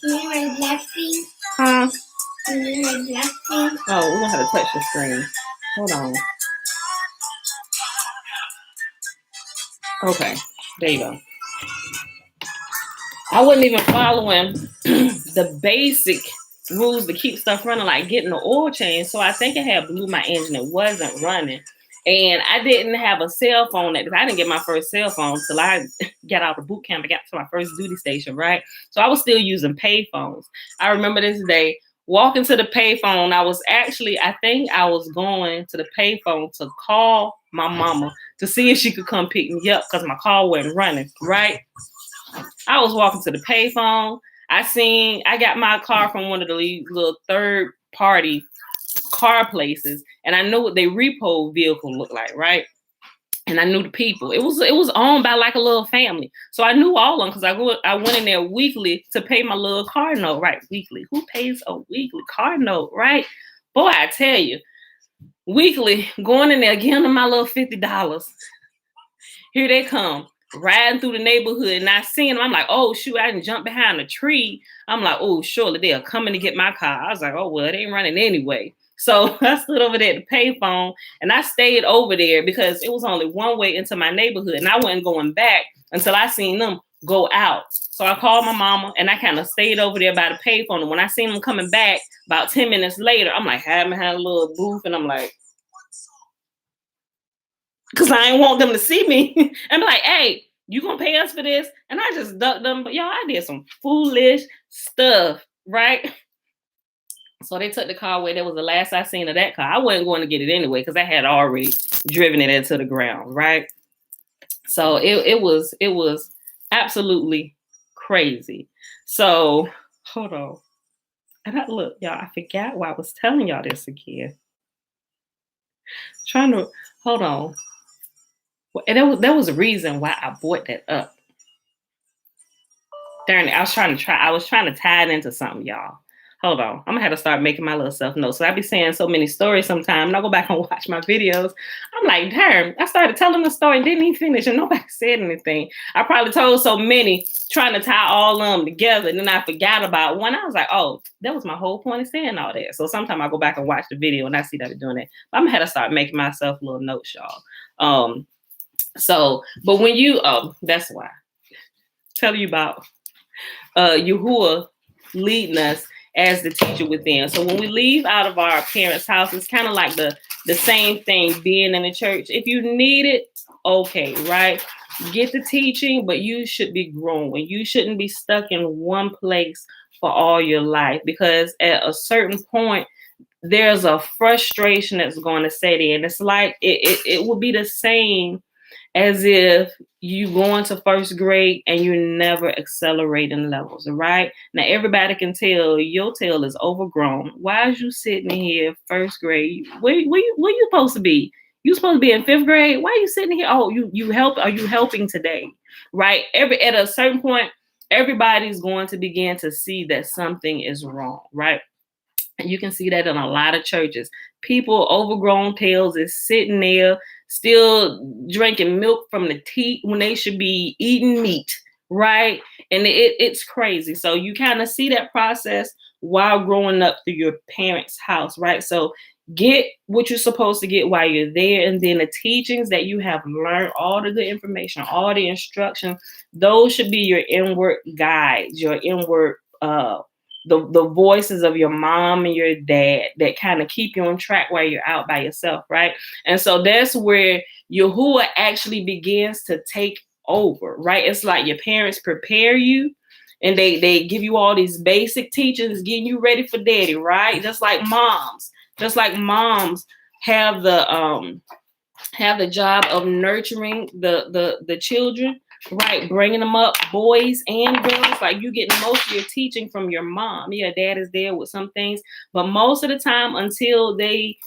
Can you hear my black thing?
Huh?
Can you hear my black thing?
Oh, we're gonna have to touch the screen. Hold on. Okay, there you go. I wasn't even following the basic rules to keep stuff running, like getting the oil change. So I think it had blew my engine. It wasn't running. And I didn't have a cell phone I didn't get my first cell phone till I got out of boot camp. I got to my first duty station, right? So I was still using pay phones. I remember this day walking to the pay phone. I think I was going to the pay phone to call my mama to see if she could come pick me up because my car wasn't running, right? I was walking to the pay phone. I got my car from one of the little third party car places, and I knew what their repo vehicle looked like, right? And I knew the people. It was owned by like a little family, so I knew all of them because I went in there weekly to pay my little car note, right? Weekly. Who pays a weekly car note, right? Boy, I tell you, weekly going in there, giving them my little $50. Here they come, riding through the neighborhood, and I seen them. I'm like, oh shoot, I didn't jump behind a tree. I'm like, oh, surely they're coming to get my car. I was like, oh well, they ain't running anyway. So I stood over there at the payphone and I stayed over there because it was only one way into my neighborhood, and I wasn't going back until I seen them go out. So I called my mama and I kind of stayed over there by the payphone. And when I seen them coming back about 10 minutes later, I'm like, having a little booth, and I'm like, because I ain't want them to see me and be like, hey, you gonna pay us for this? And I just ducked them. But y'all, I did some foolish stuff, right? So they took the car away. That was the last I seen of that car. I wasn't going to get it anyway because I had already driven it into the ground, right? So it was absolutely crazy. So hold on. And look, y'all, I forgot why I was telling y'all this again. Hold on. And there was a reason why I brought that up. Darn it, I was trying to tie it into something, y'all. Hold on. I'm gonna have to start making my little self notes. So I be saying so many stories sometimes, and I go back and watch my videos. I'm like, damn, I started telling the story and didn't even finish, and nobody said anything. I probably told so many, trying to tie all of them together, and then I forgot about one. I was like, oh, that was my whole point of saying all that. So sometimes I go back and watch the video and I see that I'm doing it. But I'm gonna have to start making myself little notes, y'all. But when you, that's why. Tell you about Yahuwah leading us as the teacher within. So when we leave out of our parents' house, it's kind of like the same thing being in the church. If you need it, okay, right? Get the teaching, but you should be growing. You shouldn't be stuck in one place for all your life, because at a certain point, there's a frustration that's going to set in. It's like it will be the same as if you go into first grade and you never accelerating levels, right? Now, everybody can tell your tail is overgrown. Why is you sitting here first grade? Where you supposed to be? You supposed to be in fifth grade? Why are you sitting here? Oh, you help? Are you helping today? Right? At a certain point, everybody's going to begin to see that something is wrong, right? And you can see that in a lot of churches. People, overgrown tails, is sitting there still drinking milk from the teat when they should be eating meat, right? And it's crazy. So you kind of see that process while growing up through your parents' house, right? So get what you're supposed to get while you're there, and then the teachings that you have learned, all the good information, all the instruction, those should be your inward guides, your inward the voices of your mom and your dad that kind of keep you on track while you're out by yourself, right? And so that's where Yahuwah actually begins to take over, right? It's like your parents prepare you, and they give you all these basic teachings, getting you ready for daddy, right? Just like moms have the job of nurturing the children, right? Bringing them up, boys and girls. Like, you getting most of your teaching from your mom. Yeah, dad is there with some things, but most of the time, until they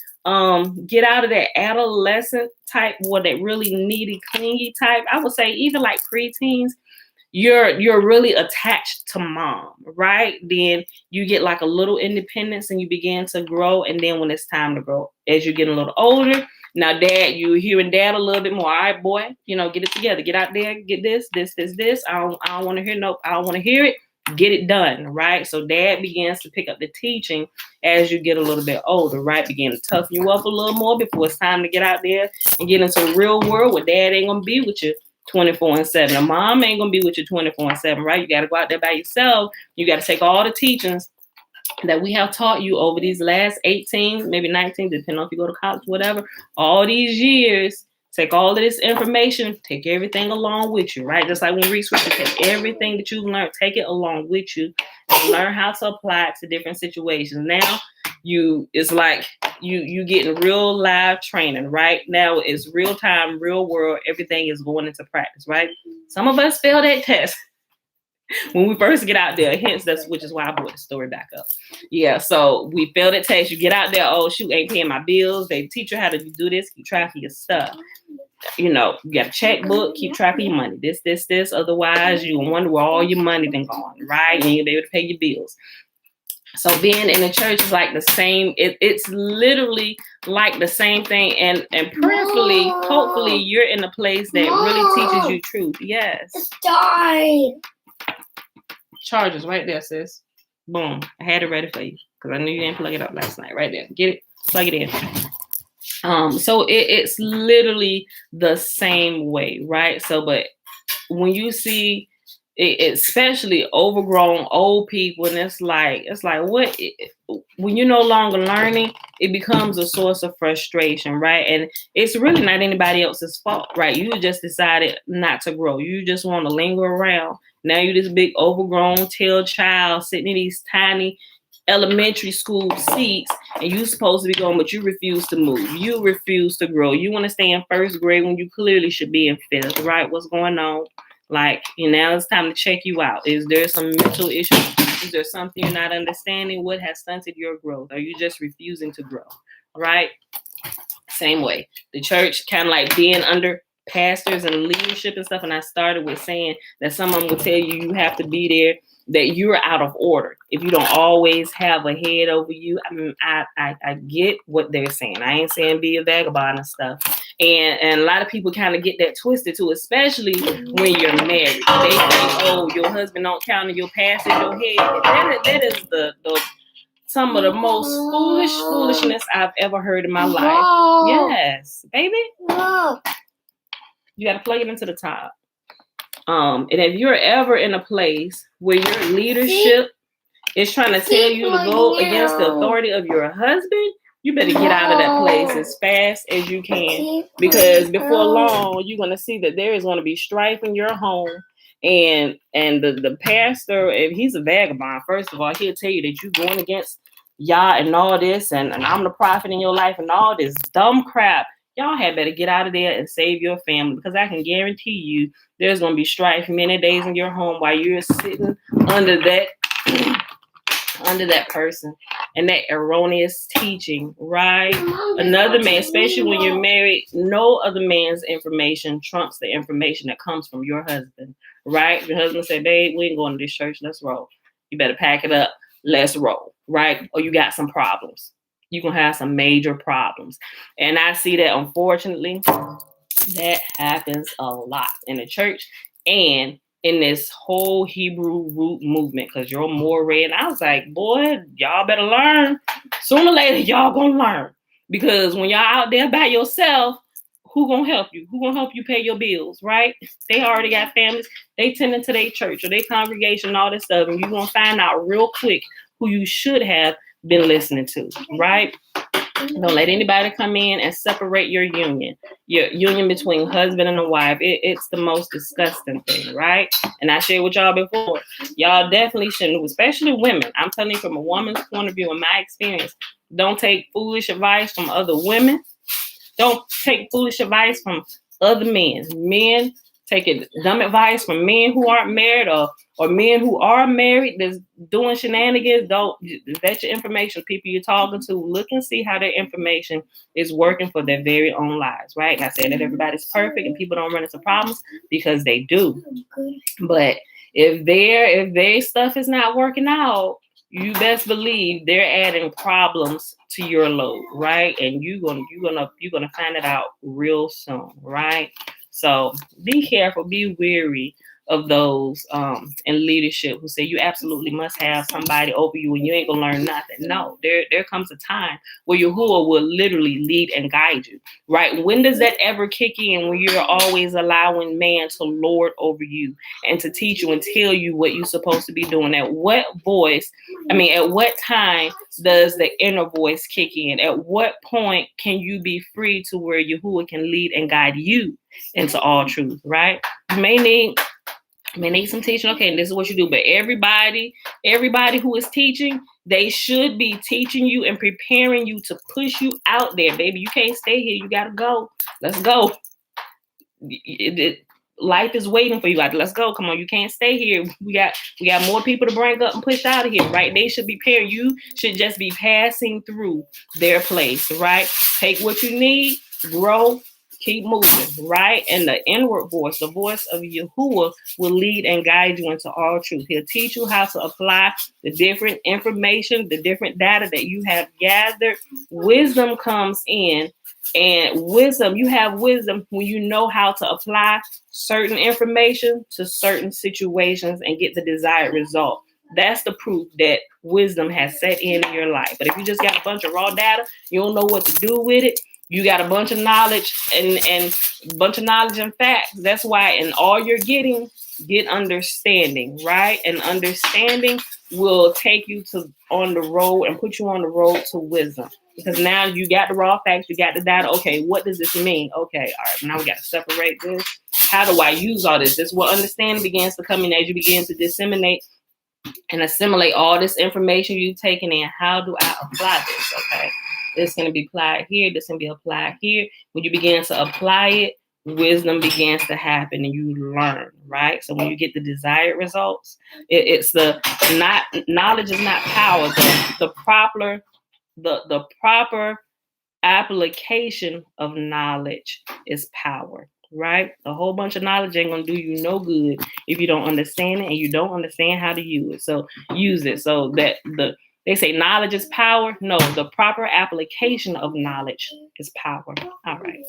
get out of that adolescent type, or that really needy, clingy type, I would say even like preteens, you're really attached to mom, right? Then you get like a little independence and you begin to grow. And then when it's time to grow, as you get a little older, now dad, you hearing dad a little bit more. All right, boy, get it together. Get out there, get this. I don't want to hear, nope, I don't want to hear it. Get it done, right? So dad begins to pick up the teaching as you get a little bit older, right? Begin to toughen you up a little more before it's time to get out there and get into the real world where dad ain't gonna be with you 24/7. A mom ain't gonna be with you 24/7, right? You got to go out there by yourself. You got to take all the teachings that we have taught you over these last 18, maybe 19, depending on if you go to college, whatever, all these years, take all of this information, take everything along with you, right? Just like when we read scripture, take everything that you've learned, take it along with you, and learn how to apply it to different situations. Now, it's like you getting real live training, right? Now it's real time, real world, everything is going into practice, right? Some of us fail that test when we first get out there, hence which is why I brought the story back up. Yeah, so we failed at test. You get out there, oh shoot, ain't paying my bills. They teach you how to do this, keep track of your stuff. You got a checkbook, keep track of your money. This. Otherwise, you wonder where all your money been gone, right? You ain't be able to pay your bills. So being in the church is like the same. It's literally like the same thing. And prayerfully, hopefully, you're in a place that really teaches you truth. Yes.
It's died.
Chargers right there, sis. Boom. I had it ready for you because I knew you didn't plug it up last night. Right there. Get it. Plug it in. So it's literally the same way, right? So, but when you see it, especially overgrown old people, and it's like what? When you're no longer learning, it becomes a source of frustration, right? And it's really not anybody else's fault, right? You just decided not to grow. You just want to linger around. Now you're this big overgrown tail child sitting in these tiny elementary school seats, and you're supposed to be going, but you refuse to move. You refuse to grow. You want to stay in first grade when you clearly should be in fifth, right? What's going on? Like, now it's time to check you out. Is there some mental issue? Is there something you're not understanding? What has stunted your growth? Are you just refusing to grow, right? Same way. The church kind of like being under pastors and leadership and stuff. And I started with saying that someone will tell you you have to be there, that you're out of order if you don't always have a head over you. I mean, I get what they're saying. I ain't saying be a vagabond and stuff. And a lot of people kind of get that twisted too, especially when you're married. They think, oh, your husband don't count and your past is your head. That is the some of the most foolishness I've ever heard in my life. Yes, baby. You got to plug it into the top. And if you're ever in a place where your leadership is trying to tell you to go against the authority of your husband, you better get out of that place as fast as you can, because before long, you're going to see that there is going to be strife in your home. And the pastor, if he's a vagabond, first of all, he'll tell you that you're going against Yah and all this, and I'm the prophet in your life and all this dumb crap. Y'all had better get out of there and save your family, because I can guarantee you there's going to be strife many days in your home while you're sitting under that person and that erroneous teaching, right? Another man, especially when you're married, no other man's information trumps the information that comes from your husband, right? Your husband said, babe, we ain't going to this church. Let's roll. You better pack it up. Let's roll, right? Or you got some problems. You're going to have some major problems. And I see that, unfortunately, that happens a lot in the church and in this whole Hebrew root movement, because you're more red. And I was like, boy, y'all better learn. Sooner or later, y'all gonna learn. Because when y'all out there by yourself, who gonna help you? Who gonna help you pay your bills, right? They already got families. They tend into their church or their congregation and all this stuff. And you're gonna find out real quick who you should have been listening to, right? Don't let anybody come in and separate your union between husband and a wife. It's the most disgusting thing, right? And I shared with y'all before, y'all definitely shouldn't, especially women. I'm telling you from a woman's point of view, in my experience, don't take foolish advice from other women. Don't take foolish advice from other men. Men taking dumb advice from men who aren't married or men who are married that's doing shenanigans. Don't vet your information. People you're talking to, look and see how their information is working for their very own lives, right? And I say that everybody's perfect and people don't run into problems, because they do. But if their stuff is not working out, you best believe they're adding problems to your load, right? And you're gonna find it out real soon, right? So be careful, be wary of those in leadership who say you absolutely must have somebody over you and you ain't gonna learn nothing. No, there comes a time where Yahuwah will literally lead and guide you, right? When does that ever kick in? When you're always allowing man to lord over you and to teach you and tell you what you're supposed to be doing. At what time does the inner voice kick in? At what point can you be free to where Yahuwah can lead and guide you into all truth, right? You may need some teaching. Okay, and this is what you do. But everybody who is teaching, they should be teaching you and preparing you to push you out there, baby. You can't stay here. You gotta go. Let's go. Life is waiting for you. Let's go. Come on, you can't stay here. We got more people to bring up and push out of here, right? They should be pairing. You should just be passing through their place, right? Take what you need, grow, keep moving, right? And the inward voice, the voice of Yahuwah, will lead and guide you into all truth. He'll teach you how to apply the different information, the different data that you have gathered. Wisdom comes in. And wisdom, you have wisdom when you know how to apply certain information to certain situations and get the desired result. That's the proof that wisdom has set in your life. But if you just got a bunch of raw data, you don't know what to do with it. You got a bunch of knowledge and facts. That's why in all you're getting, get understanding, right? And understanding will take you on the road and put you on the road to wisdom. Because now you got the raw facts, you got the data. Okay, what does this mean? Okay, all right, now we got to separate this. How do I use all this? This is what understanding begins to come in as you begin to disseminate and assimilate all this information you've taken in. How do I apply this? Okay, this going to be applied here. This can be applied here. When you begin to apply it, wisdom begins to happen and you learn, right? So when you get the desired results, knowledge is not power. The proper application of knowledge is power, right? A whole bunch of knowledge ain't gonna do you no good if you don't understand it and you don't understand how to use it. So use it. So that they say knowledge is power. No, the proper application of knowledge is power. All right.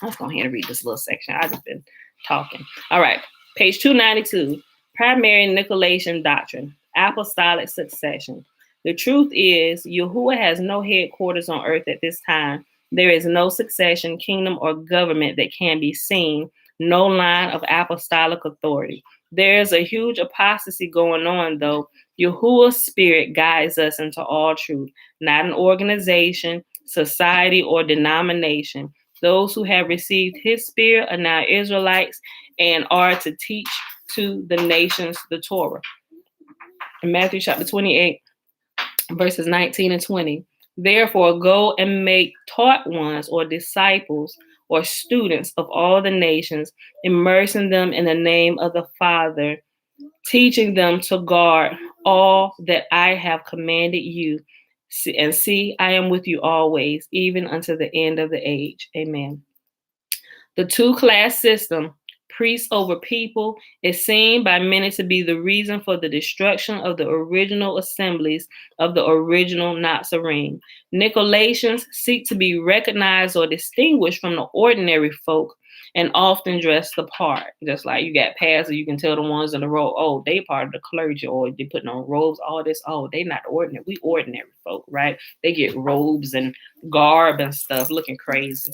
Let's go ahead and read this little section. I've just been talking. All right. Page 292. Primary Nicolaitan doctrine. Apostolic succession. The truth is, Yahuwah has no headquarters on earth at this time. There is no succession, kingdom, or government that can be seen, no line of apostolic authority. There is a huge apostasy going on, though. Yahuwah's spirit guides us into all truth, not an organization, society, or denomination. Those who have received his spirit are now Israelites and are to teach to the nations the Torah. In Matthew chapter 28, verses 19 and 20. Therefore, go and make taught ones or disciples or students of all the nations, immersing them in the name of the Father, teaching them to guard all that I have commanded you. And see, I am with you always, even unto the end of the age. Amen. The two-class system, priests over people, is seen by many to be the reason for the destruction of the original assemblies of the original Nazarene. Nicolaitans seek to be recognized or distinguished from the ordinary folk and often dress the part. Just like you got pastors, you can tell the ones in the row, oh, they part of the clergy, or they putting on robes, all this, oh, they not ordinary. We ordinary folk, right? They get robes and garb and stuff looking crazy.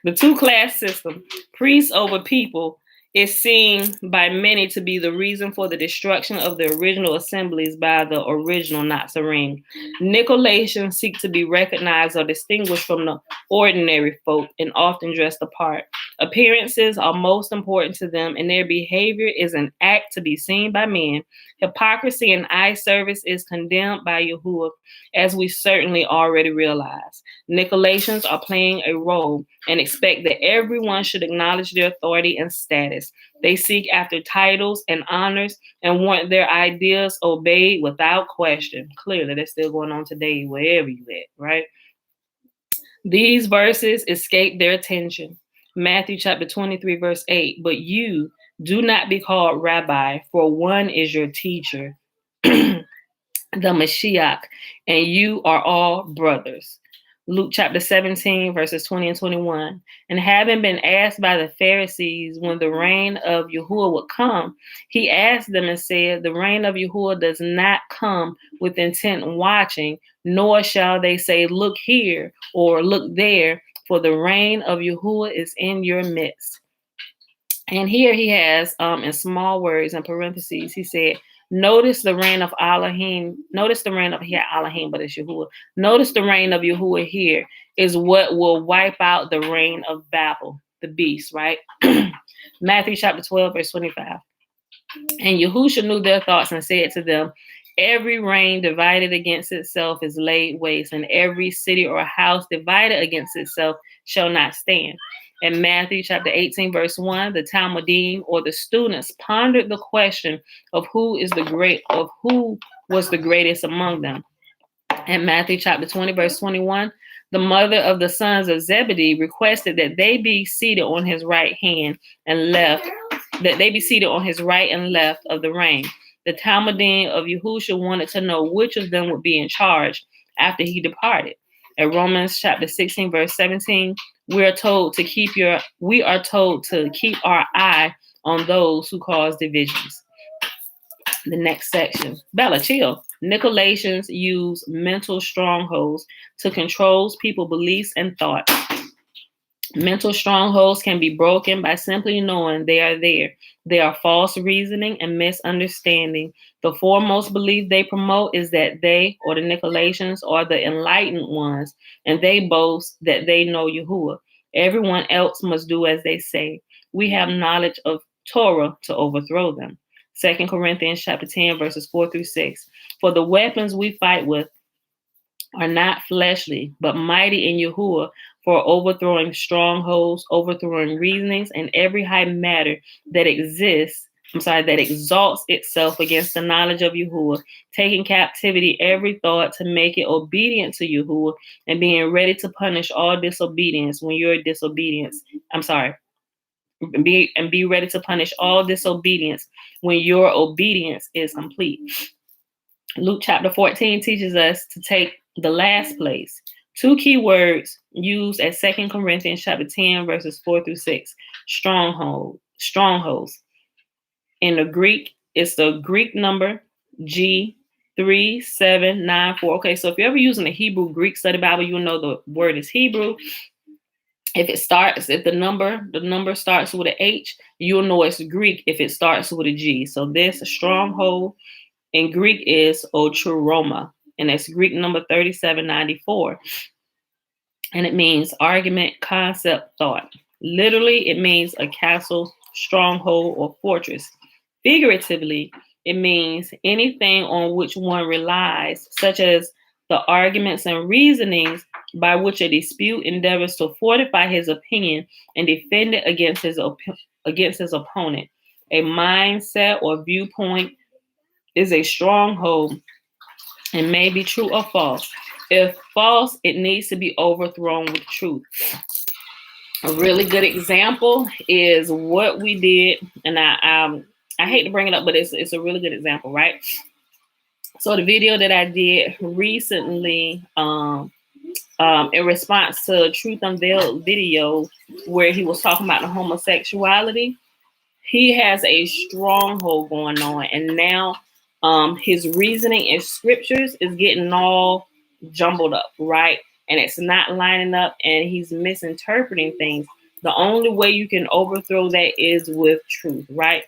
The two-class system, priests over people, is seen by many to be the reason for the destruction of the original assemblies by the original Nazarene. Nicolaitans seek to be recognized or distinguished from the ordinary folk and often dressed apart. Appearances are most important to them, and their behavior is an act to be seen by men. Hypocrisy and eye service is condemned by Yahuwah, as we certainly already realize. Nicolaitans are playing a role and expect that everyone should acknowledge their authority and status. They seek after titles and honors and want their ideas obeyed without question. Clearly, that's still going on today, wherever you at, right? These verses escape their attention. Matthew chapter 23, verse 8. But you do not be called rabbi, for one is your teacher, the Mashiach, and you are all brothers. Luke chapter 17, verses 20 and 21. And having been asked by the Pharisees when the reign of Yahuwah would come, he asked them and said, the reign of Yahuwah does not come with intent watching, nor shall they say, look here or look there, for the reign of Yahuwah is in your midst. And here he has, in small words and parentheses, he said, notice the reign of Elohim. Notice the reign of here, Elohim, but it's Yahuwah. Notice the reign of Yahuwah here is what will wipe out the reign of Babel, the beast, right? Matthew chapter 12, verse 25. And Yahushua knew their thoughts and said to them, every reign divided against itself is laid waste, and every city or house divided against itself shall not stand. In Matthew chapter 18, verse 1, the Talmudim, or the students, pondered the question of who was the greatest among them. In Matthew chapter 20, verse 21, the mother of the sons of Zebedee requested that they be seated on his right hand and left, that they be seated on his right and left of the reign. The Talmudim of Yahushua wanted to know which of them would be in charge after he departed. In Romans chapter 16, verse 17, we are told to keep our eye on those who cause divisions. The next section. Bella, chill. Nicolaitans use mental strongholds to control people's beliefs and thoughts. Mental strongholds can be broken by simply knowing they are there. They are false reasoning and misunderstanding. The foremost belief they promote is that they, or the Nicolaitans, are the enlightened ones, and they boast that they know Yahuwah. Everyone else must do as they say. We have knowledge of Torah to overthrow them. 2 Corinthians chapter 10, verses 4 through 6. For the weapons we fight with are not fleshly, but mighty in Yahuwah for overthrowing strongholds, overthrowing reasonings, and every high matter that exalts itself against the knowledge of Yahuwah, taking captivity every thought to make it obedient to Yahuwah, and being ready to punish all disobedience when your disobedience, be ready to punish all disobedience when your obedience is complete. Luke chapter 14 teaches us to take the last place. Two key words used at 2 Corinthians chapter 10, verses 4 through 6. Strongholds. In the Greek, it's the Greek number G3794. Okay, so if you're ever using a Hebrew Greek study Bible, you'll know the word is Hebrew. If the number starts with an H, you'll know it's Greek if it starts with a G. So this stronghold in Greek is otroroma, and it's Greek number 3794. And it means argument, concept, thought. Literally, it means a castle, stronghold, or fortress. Figuratively, it means anything on which one relies, such as the arguments and reasonings by which a dispute endeavors to fortify his opinion and defend it against his opponent. A mindset or viewpoint is a stronghold and may be true or false. If false, it needs to be overthrown with truth. A really good example is what we did, and I hate to bring it up, but it's a really good example, right? So the video that I did recently, in response to Truth Unveiled video, where he was talking about the homosexuality, he has a stronghold going on, and now his reasoning in scriptures is getting all jumbled up, right? And it's not lining up, and he's misinterpreting things. The only way you can overthrow that is with truth, right?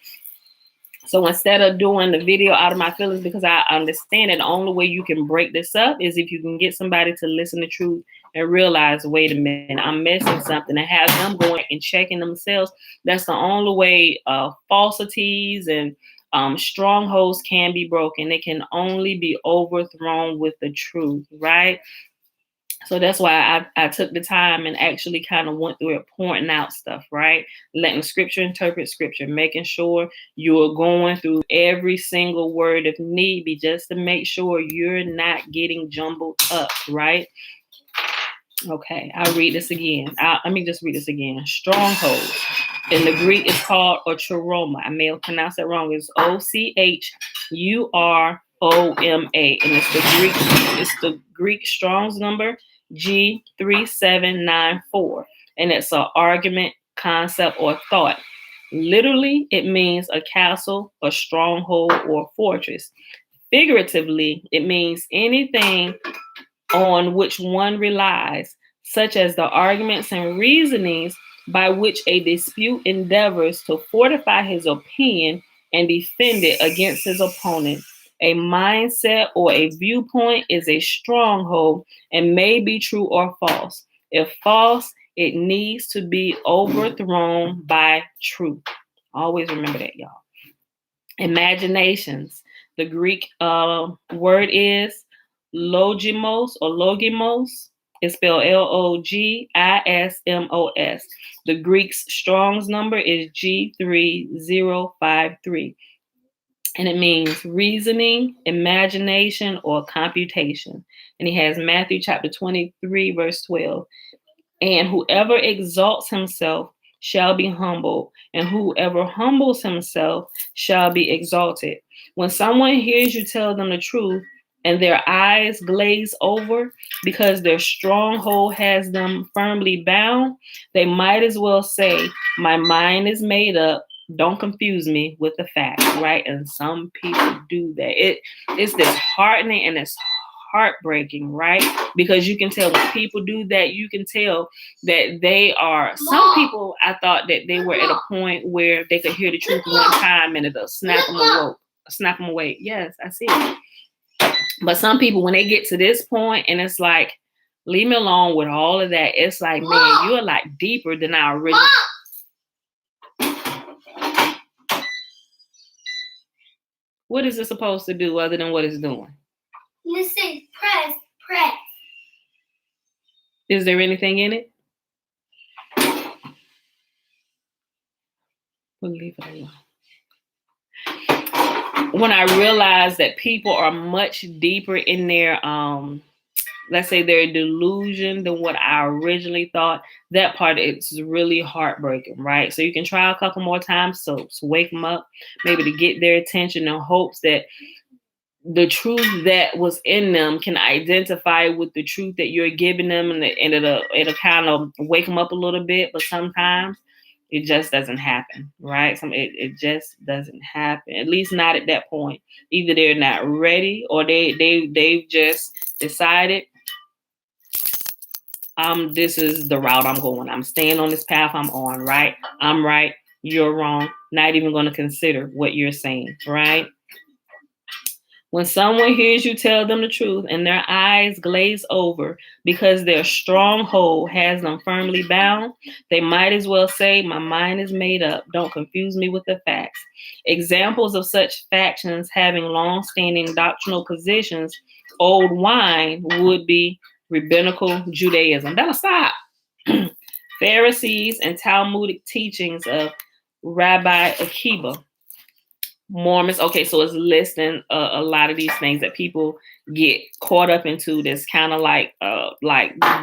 So instead of doing the video out of my feelings, because I understand that the only way you can break this up is if you can get somebody to listen to truth and realize, wait a minute, I'm missing something, and have them going and checking themselves. That's the only way falsities and strongholds can be broken. They can only be overthrown with the truth, right? So that's why I took the time and actually kind of went through it, pointing out stuff, right? Letting scripture interpret scripture, making sure you're going through every single word if need be, just to make sure you're not getting jumbled up, right? Okay, I'll read this again. Let me just read this again. Stronghold. In the Greek, it's called otroroma. I may have pronounced it wrong. It's OCHUROMA, and it's the Greek Strong's number G3794. And it's an argument, concept, or thought. Literally, it means a castle, a stronghold, or fortress. Figuratively, it means anything on which one relies, such as the arguments and reasonings by which a dispute endeavors to fortify his opinion and defend it against his opponent. A mindset or a viewpoint is a stronghold and may be true or false. If false, it needs to be overthrown by truth. Always remember that, y'all. Imaginations. The Greek word is logimos or logimos. It's spelled Logismos. The Greek's Strong's number is G3053. And it means reasoning, imagination, or computation. And he has Matthew chapter 23, verse 12. And whoever exalts himself shall be humbled, and whoever humbles himself shall be exalted. When someone hears you tell them the truth and their eyes glaze over because their stronghold has them firmly bound, they might as well say, my mind is made up. Don't confuse me with the facts, right? And some people do that. It's disheartening and it's heartbreaking, right? Because you can tell when people do that, you can tell that they are, some people, I thought that they were at a point where they could hear the truth one time and it'll snap them away. Yes, I see it. But some people, when they get to this point and it's like, leave me alone with all of that, it's like, man, you're like deeper than our original. What is it supposed to do other than what it's doing?
Listen, press.
Is there anything in it? We'll leave it alone. When I realized that people are much deeper in their, let's say their delusion than what I originally thought, that part is really heartbreaking, right? So you can try a couple more times to wake them up, maybe to get their attention in hopes that the truth that was in them can identify with the truth that you're giving them, and it'll kind of wake them up a little bit. But sometimes it just doesn't happen, right? It just doesn't happen. At least not at that point. Either they're not ready, or they've just decided, this is the route I'm going. I'm staying on this path I'm on, right? I'm right, you're wrong. Not even going to consider what you're saying, right? When someone hears you tell them the truth and their eyes glaze over because their stronghold has them firmly bound, they might as well say, my mind is made up. Don't confuse me with the facts. Examples of such factions having long-standing doctrinal positions, old wine, would be rabbinical Judaism. That'll stop. Pharisees and Talmudic teachings of Rabbi Akiba. Mormons. Okay, so it's listing a lot of these things that people get caught up into. That's kind of like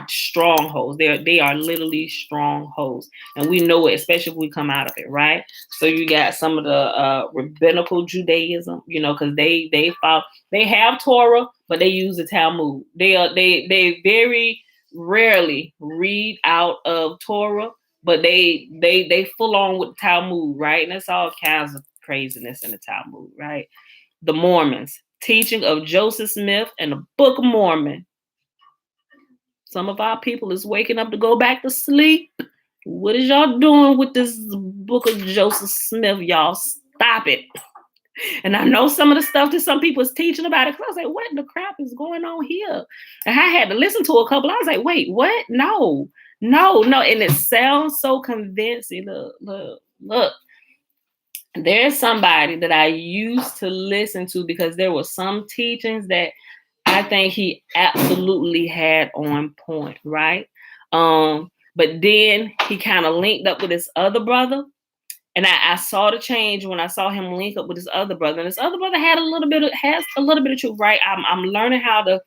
strongholds. They are literally strongholds, and we know it, especially if we come out of it, right? So you got some of the rabbinical Judaism, because they have Torah, but they use the Talmud. They very rarely read out of Torah, but they full on with Talmud, right? And it's all kinds of craziness in the Talmud, right? The Mormons, teaching of Joseph Smith and the Book of Mormon. Some of our people is waking up to go back to sleep. What is y'all doing with this Book of Joseph Smith? Y'all stop it. And I know some of the stuff that some people is teaching about it. I was like, what the crap is going on here? And I had to listen to a couple. I was like, wait, what? No. And it sounds so convincing. Look. There's somebody that I used to listen to because there were some teachings that I think he absolutely had on point, right? But then he kind of linked up with this other brother, and I saw the change when I saw him link up with this other brother. And this other brother has a little bit of truth, right? I'm learning how to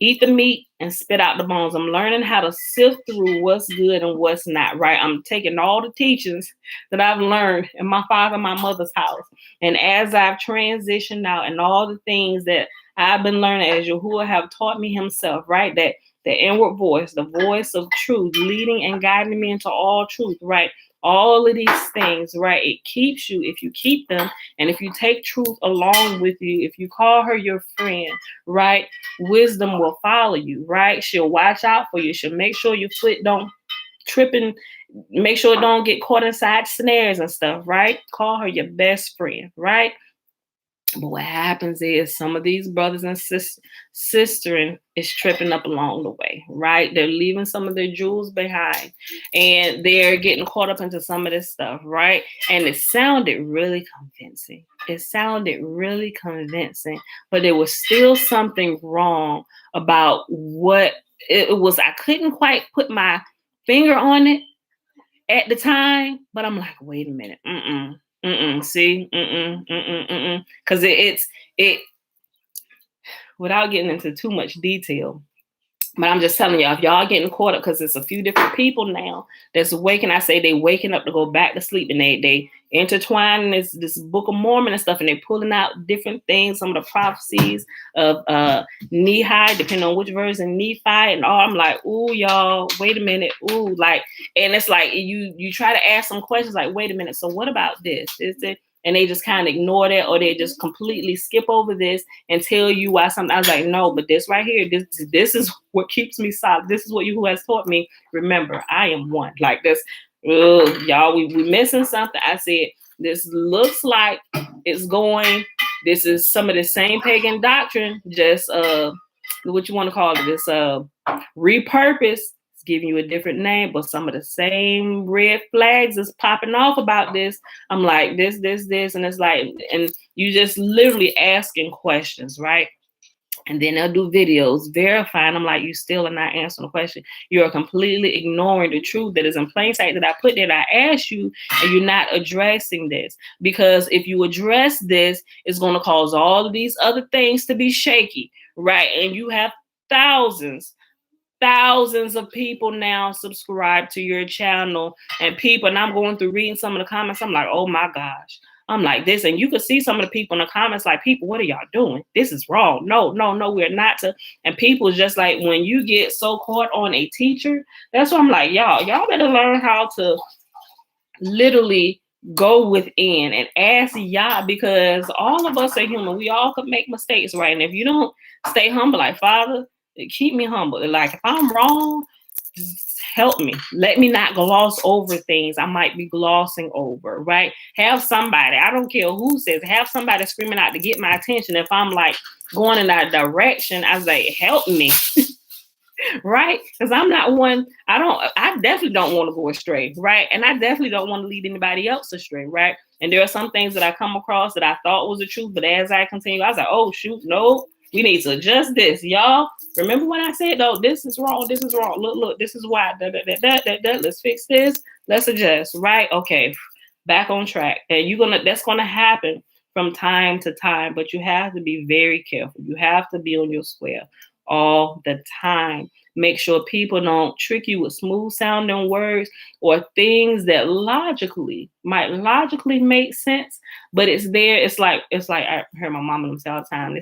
eat the meat and spit out the bones. I'm learning how to sift through what's good and what's not, right? I'm taking all the teachings that I've learned in my father and my mother's house. And as I've transitioned out and all the things that I've been learning as Yahuwah have taught me himself, right? That the inward voice, the voice of truth, leading and guiding me into all truth, right? All of these things, right? It keeps you if you keep them, and if you take truth along with you, if you call her your friend, right? Wisdom will follow you, right? She'll watch out for you. She'll make sure your foot don't trip and make sure it don't get caught inside snares and stuff, right? Call her your best friend, right? But what happens is some of these brothers and sistering is tripping up along the way, right? They're leaving some of their jewels behind and they're getting caught up into some of this stuff, right? And it sounded really convincing. It sounded really convincing, but there was still something wrong about what it was. I couldn't quite put my finger on it at the time, but I'm like, wait a minute, see, because it without getting into too much detail. But I'm just telling y'all, if y'all getting caught up, because it's a few different people now that's waking. I say they waking up to go back to sleep, and they intertwine this Book of Mormon and stuff, and they pulling out different things, some of the prophecies of Nehi, depending on which version, Nephi, and all. I'm like, ooh, y'all, wait a minute, ooh, like, and it's like you try to ask some questions, like, wait a minute, so what about this? Is it? And they just kind of ignore that, or they just completely skip over this and tell you why something. I was like, no, but this right here, this is what keeps me solid. This is what you who has taught me. Remember, I am one. Like this, y'all, we missing something. I said, this looks like it's going. This is some of the same pagan doctrine, just what you want to call it, this repurpose. Giving you a different name, but some of the same red flags is popping off about this. I'm like, this, and it's like, and you just literally asking questions, right? And then they'll do videos verifying. I'm like, you still are not answering the question. You're completely ignoring the truth that is in plain sight that I put there. I asked you, and you're not addressing this. Because if you address this, it's going to cause all of these other things to be shaky, right? And you have thousands of people now subscribe to your channel, and I'm going through reading some of the comments. I'm like, oh my gosh. I'm like this, and you can see some of the people in the comments like, people, what are y'all doing? This is wrong. No, we're not to. And people just like, when you get so caught on a teacher, that's what I'm like, y'all better learn how to literally go within and ask Yah, because all of us are human. We all could make mistakes, right? And if you don't stay humble, like, Father, keep me humble. Like, if I'm wrong, help me. Let me not gloss over things I might be glossing over, right? Have somebody, I don't care who says, have somebody screaming out to get my attention. If I'm like going in that direction, I was like, help me. Right? Because I'm not one, I definitely don't want to go astray, right? And I definitely don't want to lead anybody else astray, right? And there are some things that I come across that I thought was the truth, but as I continue, I was like, oh shoot, no, we need to adjust this. Y'all, remember when I said, oh, this is wrong, look, this is why, let's fix this, let's adjust, right? Okay, back on track. And that's gonna happen from time to time, but you have to be very careful. You have to be on your square all the time. Make sure people don't trick you with smooth sounding words or things that might logically make sense, but it's there. It's like I heard my mom and them say all the time.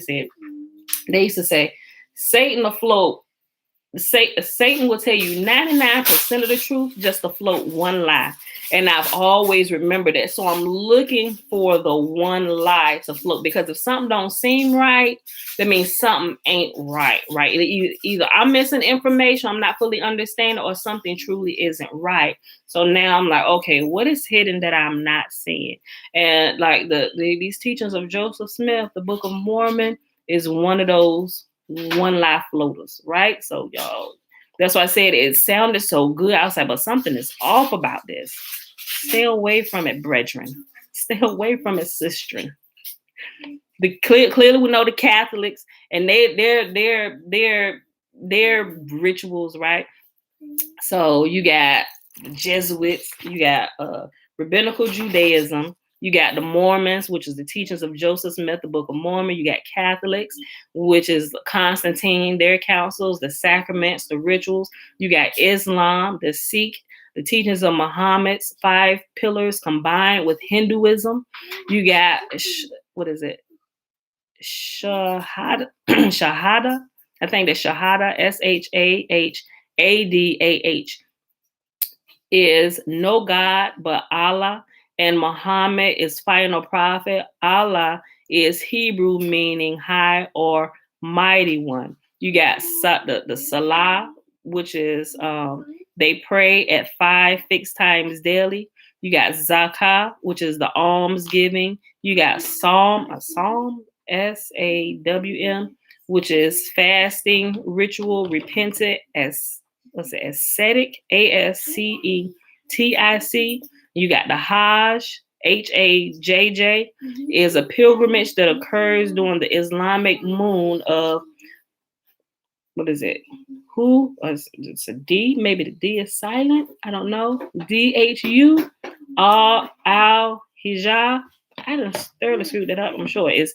They used to say, Satan afloat. Satan will tell you 99% of the truth just to float one lie. And I've always remembered that. So I'm looking for the one lie to float, because if something don't seem right, that means something ain't right? Either I'm missing information, I'm not fully understanding, or something truly isn't right. So now I'm like, okay, what is hidden that I'm not seeing? And like these teachings of Joseph Smith, the Book of Mormon, is one of those one lie floaters, right? So y'all, that's why I said it sounded so good. I was like, but something is off about this. Stay away from it, brethren. Stay away from it, sistren. Clearly we know the Catholics and their rituals, right? So you got the Jesuits, you got rabbinical Judaism, you got the Mormons, which is the teachings of Joseph Smith, the Book of Mormon. You got Catholics, which is Constantine, their councils, the sacraments, the rituals. You got Islam, the Sikh, the teachings of Muhammad's 5 pillars combined with Hinduism. You got, what is it? Shahada. I think that Shahada, Shahadaah, is no God but Allah, and Muhammad is final prophet. Allah is Hebrew meaning high or mighty one. You got the Salah, which is they pray at 5 fixed times daily. You got Zakah, which is the alms giving. You got Psalm, SAWM, which is fasting, ritual, repentant, as what's it, ascetic, ASCETIC. You got the Hajj, HAJJ, is a pilgrimage that occurs during the Islamic moon of, what is it? Who? It's a D. Maybe the D is silent. I don't know. DHU, Al Hijah. I just thoroughly screwed that up. I'm sure it's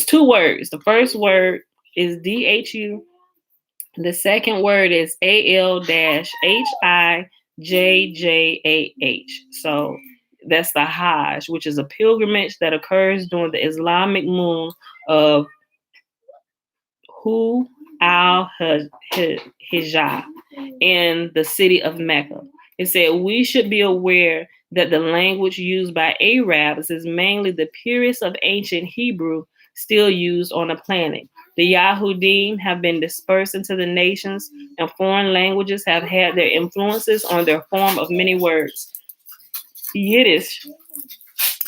2 words. The first word is DHU. The second word is AL-HIJJAH. So that's the Hajj, which is a pilgrimage that occurs during the Islamic moon of Hu al-Hijjah in the city of Mecca. It said, we should be aware that the language used by Arabs is mainly the purest of ancient Hebrew still used on the planet. The Yahudim have been dispersed into the nations, and foreign languages have had their influences on their form of many words. Yiddish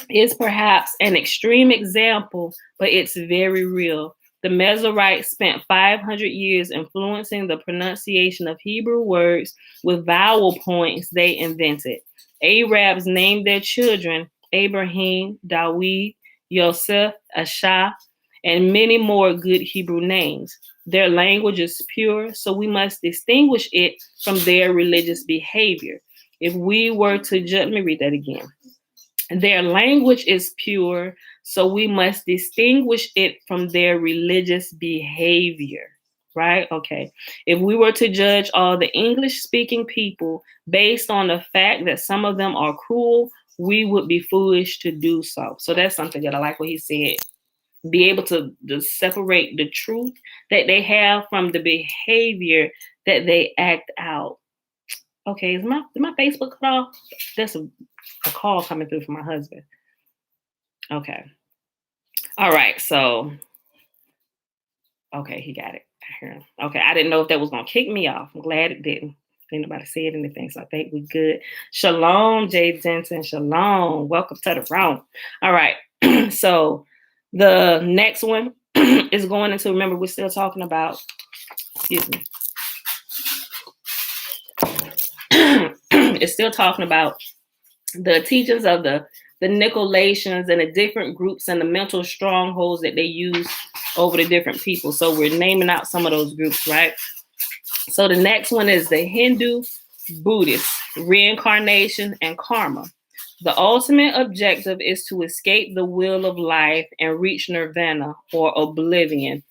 is perhaps an extreme example, but it's very real. The Mezorites spent 500 years influencing the pronunciation of Hebrew words with vowel points they invented. Arabs named their children Abraham, Dawid, Yosef, Asha, and many more good Hebrew names. Their language is pure, so we must distinguish it from their religious behavior. If we were to judge, let me read that again. Their language is pure, so we must distinguish it from their religious behavior, right? Okay. If we were to judge all the English-speaking people based on the fact that some of them are cruel, we would be foolish to do so. So that's something that I like what he said. Be able to separate the truth that they have from the behavior that they act out. Okay, is my Facebook cut off? That's a call coming through from my husband. Okay. All right. So, okay, he got it. I hear him. Okay, I didn't know if that was going to kick me off. I'm glad it didn't. Ain't nobody said anything, so I think we're good. Shalom, Jade Denton. Shalom. Welcome to the room. All right. So, the next one is going into, remember, we're still talking about, excuse me. It's still talking about the teachings of the Nicolaitans and the different groups and the mental strongholds that they use over the different people. So we're naming out some of those groups, right? So the next one is the Hindu, Buddhist, reincarnation, and karma. The ultimate objective is to escape the wheel of life and reach nirvana or oblivion.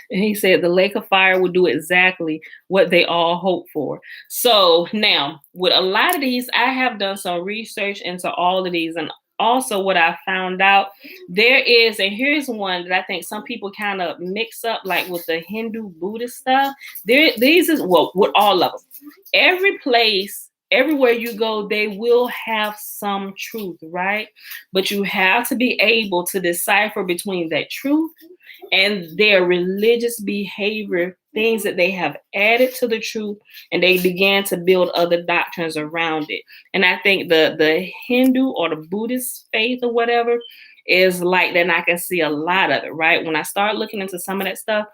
And he said the lake of fire will do exactly what they all hope for. So now, with a lot of these, I have done some research into all of these. And also what I found out, there is, and here's one that I think some people kind of mix up, like with the Hindu Buddhist stuff. These is, well, with all of them. Every place, everywhere you go, they will have some truth, right? But you have to be able to decipher between that truth and their religious behavior, things that they have added to the truth, and they began to build other doctrines around it. And I think the Hindu or the Buddhist faith or whatever is like that, and I can see a lot of it, right? When I start looking into some of that stuff,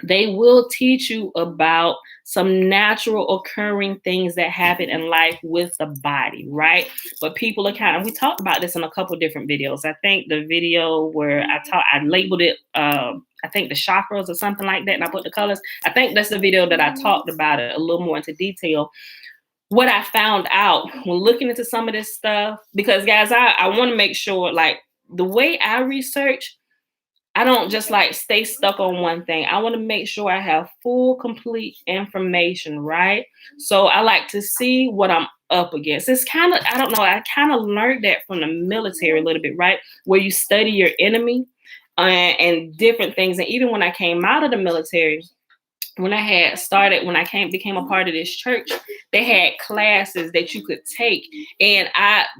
they will teach you about some natural occurring things that happen in life with the body, right? But people are kind of, we talked about this in a couple different videos. I think the video where I labeled it, I think the chakras or something like that, and I put the colors. I think that's the video that I talked about it a little more into detail. What I found out when looking into some of this stuff, because guys, I want to make sure, like, the way I research, I don't just like stay stuck on one thing. I want to make sure I have full, complete information, right? So I like to see what I'm up against. It's kind of, I don't know, I kind of learned that from the military a little bit, right? Where you study your enemy. and different things. And even when I came out of the military, when became a part of this church, they had classes that you could take. And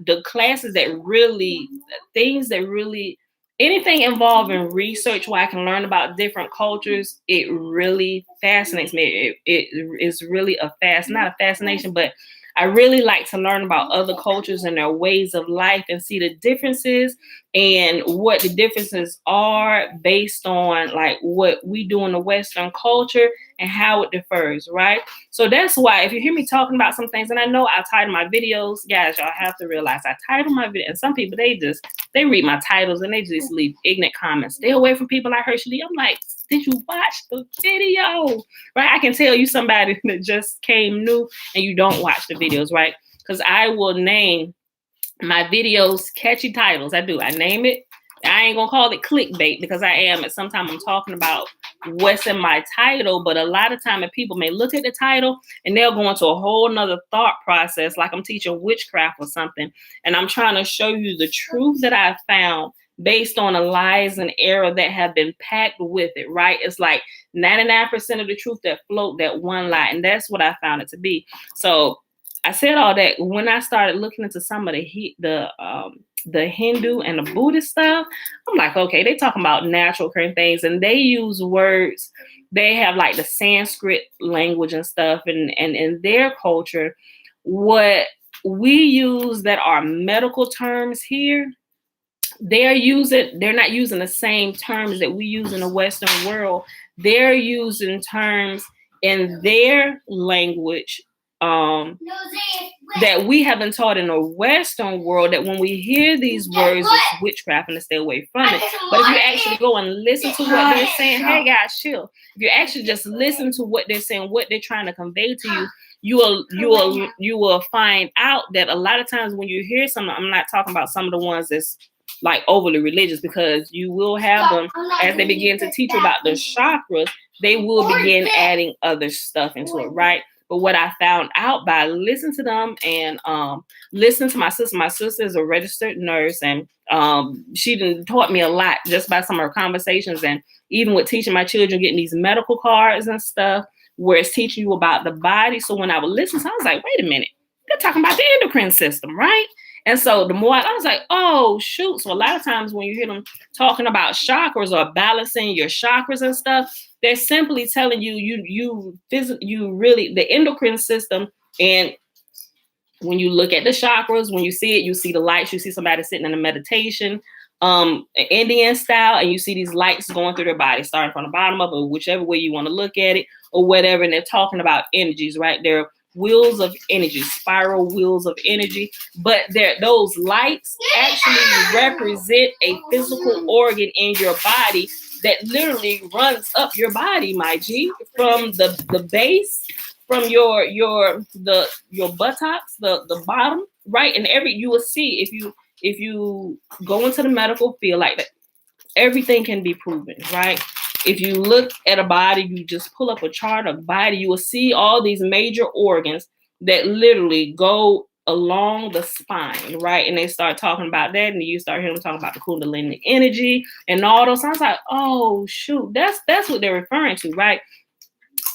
the classes that really, things that really, anything involving research where I can learn about different cultures, it really fascinates me. It is really not a fascination, but I really like to learn about other cultures and their ways of life and see the differences and what the differences are based on like what we do in the Western culture and how it differs, right? So that's why if you hear me talking about some things, and I know I title my videos, guys, y'all have to realize I title my video, and some people, they read my titles and they just leave ignorant comments. Stay away from people like Hershey. I'm like, did you watch the video? Right? I can tell you somebody that just came new and you don't watch the videos, right? Because I will name my videos catchy titles. I do. I name it. I ain't gonna call it clickbait because I am. And sometimes I'm talking about what's in my title, but a lot of time people may look at the title and they'll go into a whole nother thought process, like I'm teaching witchcraft or something, and I'm trying to show you the truth that I found based on the lies and error that have been packed with it, right? It's like 99% of the truth that float that one lie, and that's what I found it to be. So I said all that when I started looking into some of the Hindu and the Buddhist stuff. I'm like, okay, they talking about natural occurring things, and they use words. They have like the Sanskrit language and stuff, and in their culture, what we use that are medical terms here, they're not using the same terms that we use in the Western world. They're using terms in their language that we have been taught in the Western world, that when we hear these words, it's witchcraft and to stay away from it. But if you actually go and listen to what they're saying, hey guys, chill. If you actually just listen to what they're saying, what they're trying to convey to you, you will find out that a lot of times when you hear something, I'm not talking about some of the ones that's like overly religious, because you will have them as they begin to teach you about the chakras, they will begin adding other stuff into it, right? But what I found out by listening to them and listening to my sister is a registered nurse, and she taught me a lot just by some of her conversations, and even with teaching my children, getting these medical cards and stuff, where it's teaching you about the body. So when I would listen, I was like, wait a minute, they're talking about the endocrine system, right? And so the more I was like, oh, shoot. So a lot of times when you hear them talking about chakras or balancing your chakras and stuff, they're simply telling you really, the endocrine system. And when you look at the chakras, when you see it, you see the lights, you see somebody sitting in a meditation, Indian style, and you see these lights going through their body, starting from the bottom up, or whichever way you want to look at it or whatever. And they're talking about energies, right? They're wheels of energy, spiral wheels of energy, but those lights actually represent a physical organ in your body that literally runs up your body, my G, from the base, from your buttocks, the bottom, right? And you will see if you go into the medical field like that, everything can be proven, right? If you look at a body, you just pull up a chart of body, you will see all these major organs that literally go along the spine, right? And they start talking about that, and you start hearing them talking about the Kundalini energy and all those. I was like, oh shoot, that's what they're referring to, right?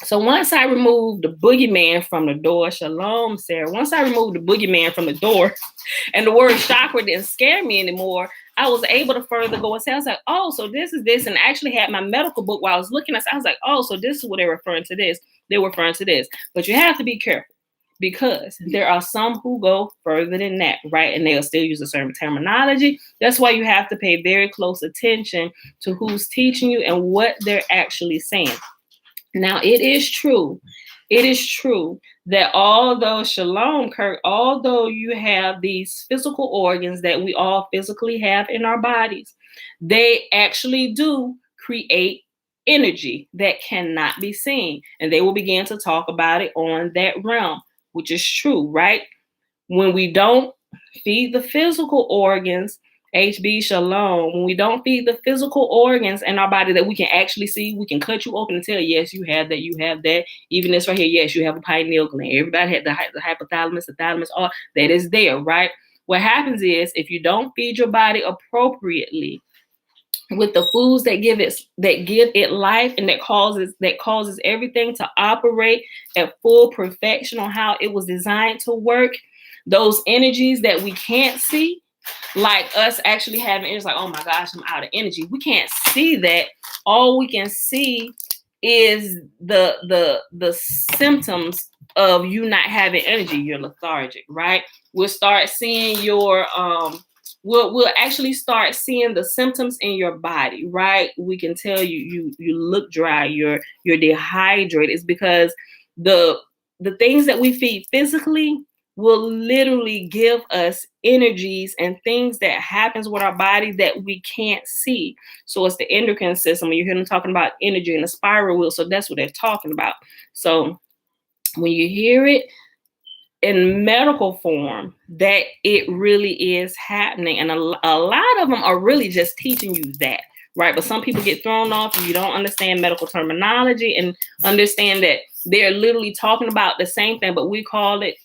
So once I removed the boogeyman from the door, shalom, Sarah. Once I removed the boogeyman from the door, and the word chakra didn't scare me anymore, I was able to further go and say, I was like, oh, so this is this. And I actually had my medical book while I was looking at it. I was like, oh, so this is what they're referring to this. They're referring to this. But you have to be careful, because there are some who go further than that, right? And they'll still use a certain terminology. That's why you have to pay very close attention to who's teaching you and what they're actually saying. Now, it is true that although Shalom, Kirk, although you have these physical organs that we all physically have in our bodies, they actually do create energy that cannot be seen. And they will begin to talk about it on that realm, which is true, right? When we don't feed the physical organs, HB Shalom, when we don't feed the physical organs in our body that we can actually see, we can cut you open and tell, yes, you have that. Even this right here, yes, you have a pineal gland. Everybody had the hypothalamus, the thalamus, all that is there, right? What happens is, if you don't feed your body appropriately, with the foods that give it life, and that causes everything to operate at full perfection on how it was designed to work. Those energies that we can't see, like us actually having, it's like, oh my gosh, I'm out of energy. We can't see that. All we can see is the symptoms of you not having energy. You're lethargic, right? We'll start seeing your we'll actually start seeing the symptoms in your body, right? We can tell you look dry, you're dehydrated. It's because the things that we feed physically will literally give us energies and things that happens with our body that we can't see. So it's the endocrine system. You hear them talking about energy and the spiral wheel. So that's what they're talking about. So when you hear it in medical form, that it really is happening. And a lot of them are really just teaching you that, right? But some people get thrown off if you don't understand medical terminology and understand that they're literally talking about the same thing, but we call it,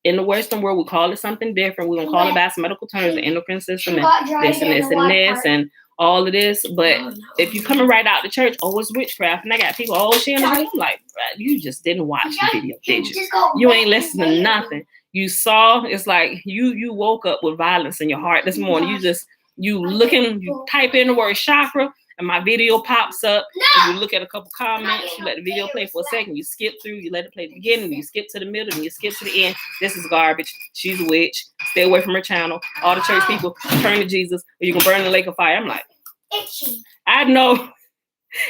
in the Western world, we call it something different. We're going to call it by some medical terms, the endocrine system, and this and this and this and all of this. But if you're coming right out the church, oh, it's witchcraft. And I got people, oh, she in the room. Like, you just didn't watch the video, did you? You ain't listening to nothing. You saw, it's like you woke up with violence in your heart this morning. You type in the word chakra, and my video pops up. And you look at a couple comments, you let the video play for a second, you skip through, you let it play at the beginning, you skip to the middle, and you skip to the end. This is garbage. She's a witch. Stay away from her channel. All the church people, turn to Jesus, or you can burn in the lake of fire. I'm like, I know.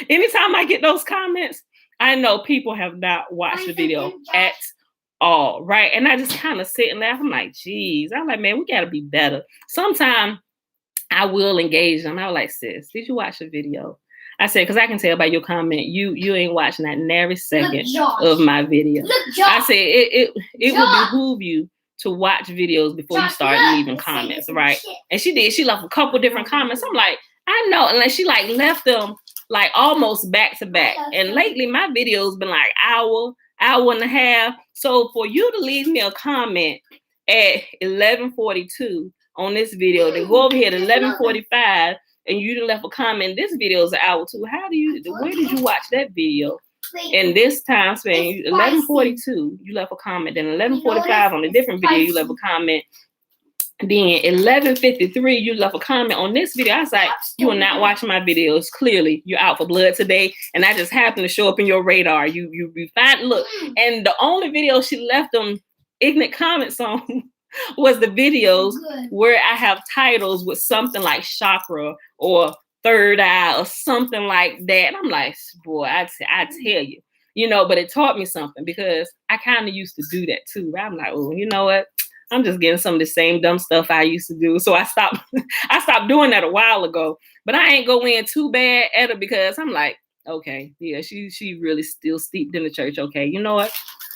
Anytime I get those comments, I know people have not watched the video at all, right? And I just kind of sit and laugh. I'm like, geez. I'm like, man, we got to be better. Sometimes I will engage them. I was like, sis, did you watch the video? I said, because I can tell by your comment, you ain't watching that every second of my video. I said, it would behoove you to watch videos before you start leaving comments, right? And she did. She left a couple different comments. I'm like, I know. And she like left them like almost back to back. And lately my videos been like hour and a half. So for you to leave me a comment at 11:42 on this video, then go over here at 11:45 and you done left a comment, this video is an hour too. Where did you watch that video? In this time span, 11:42, you left a comment. Then 11:45 on a different video, you left a comment. Then 11:53, you left a comment on this video. I was like, you are not watching my videos. Clearly, you're out for blood today, and I just happened to show up in your radar. You find, look, and the only video she left them ignorant comments on was the videos where I have titles with something like chakra or third eye or something like that. And I'm like, boy, I tell you, but it taught me something, because I kind of used to do that too. I'm like, oh, you know what? I'm just getting some of the same dumb stuff I used to do. So I stopped doing that a while ago. But I ain't go in too bad at her, because I'm like, okay, yeah, she really still steeped in the church. Okay, you know what?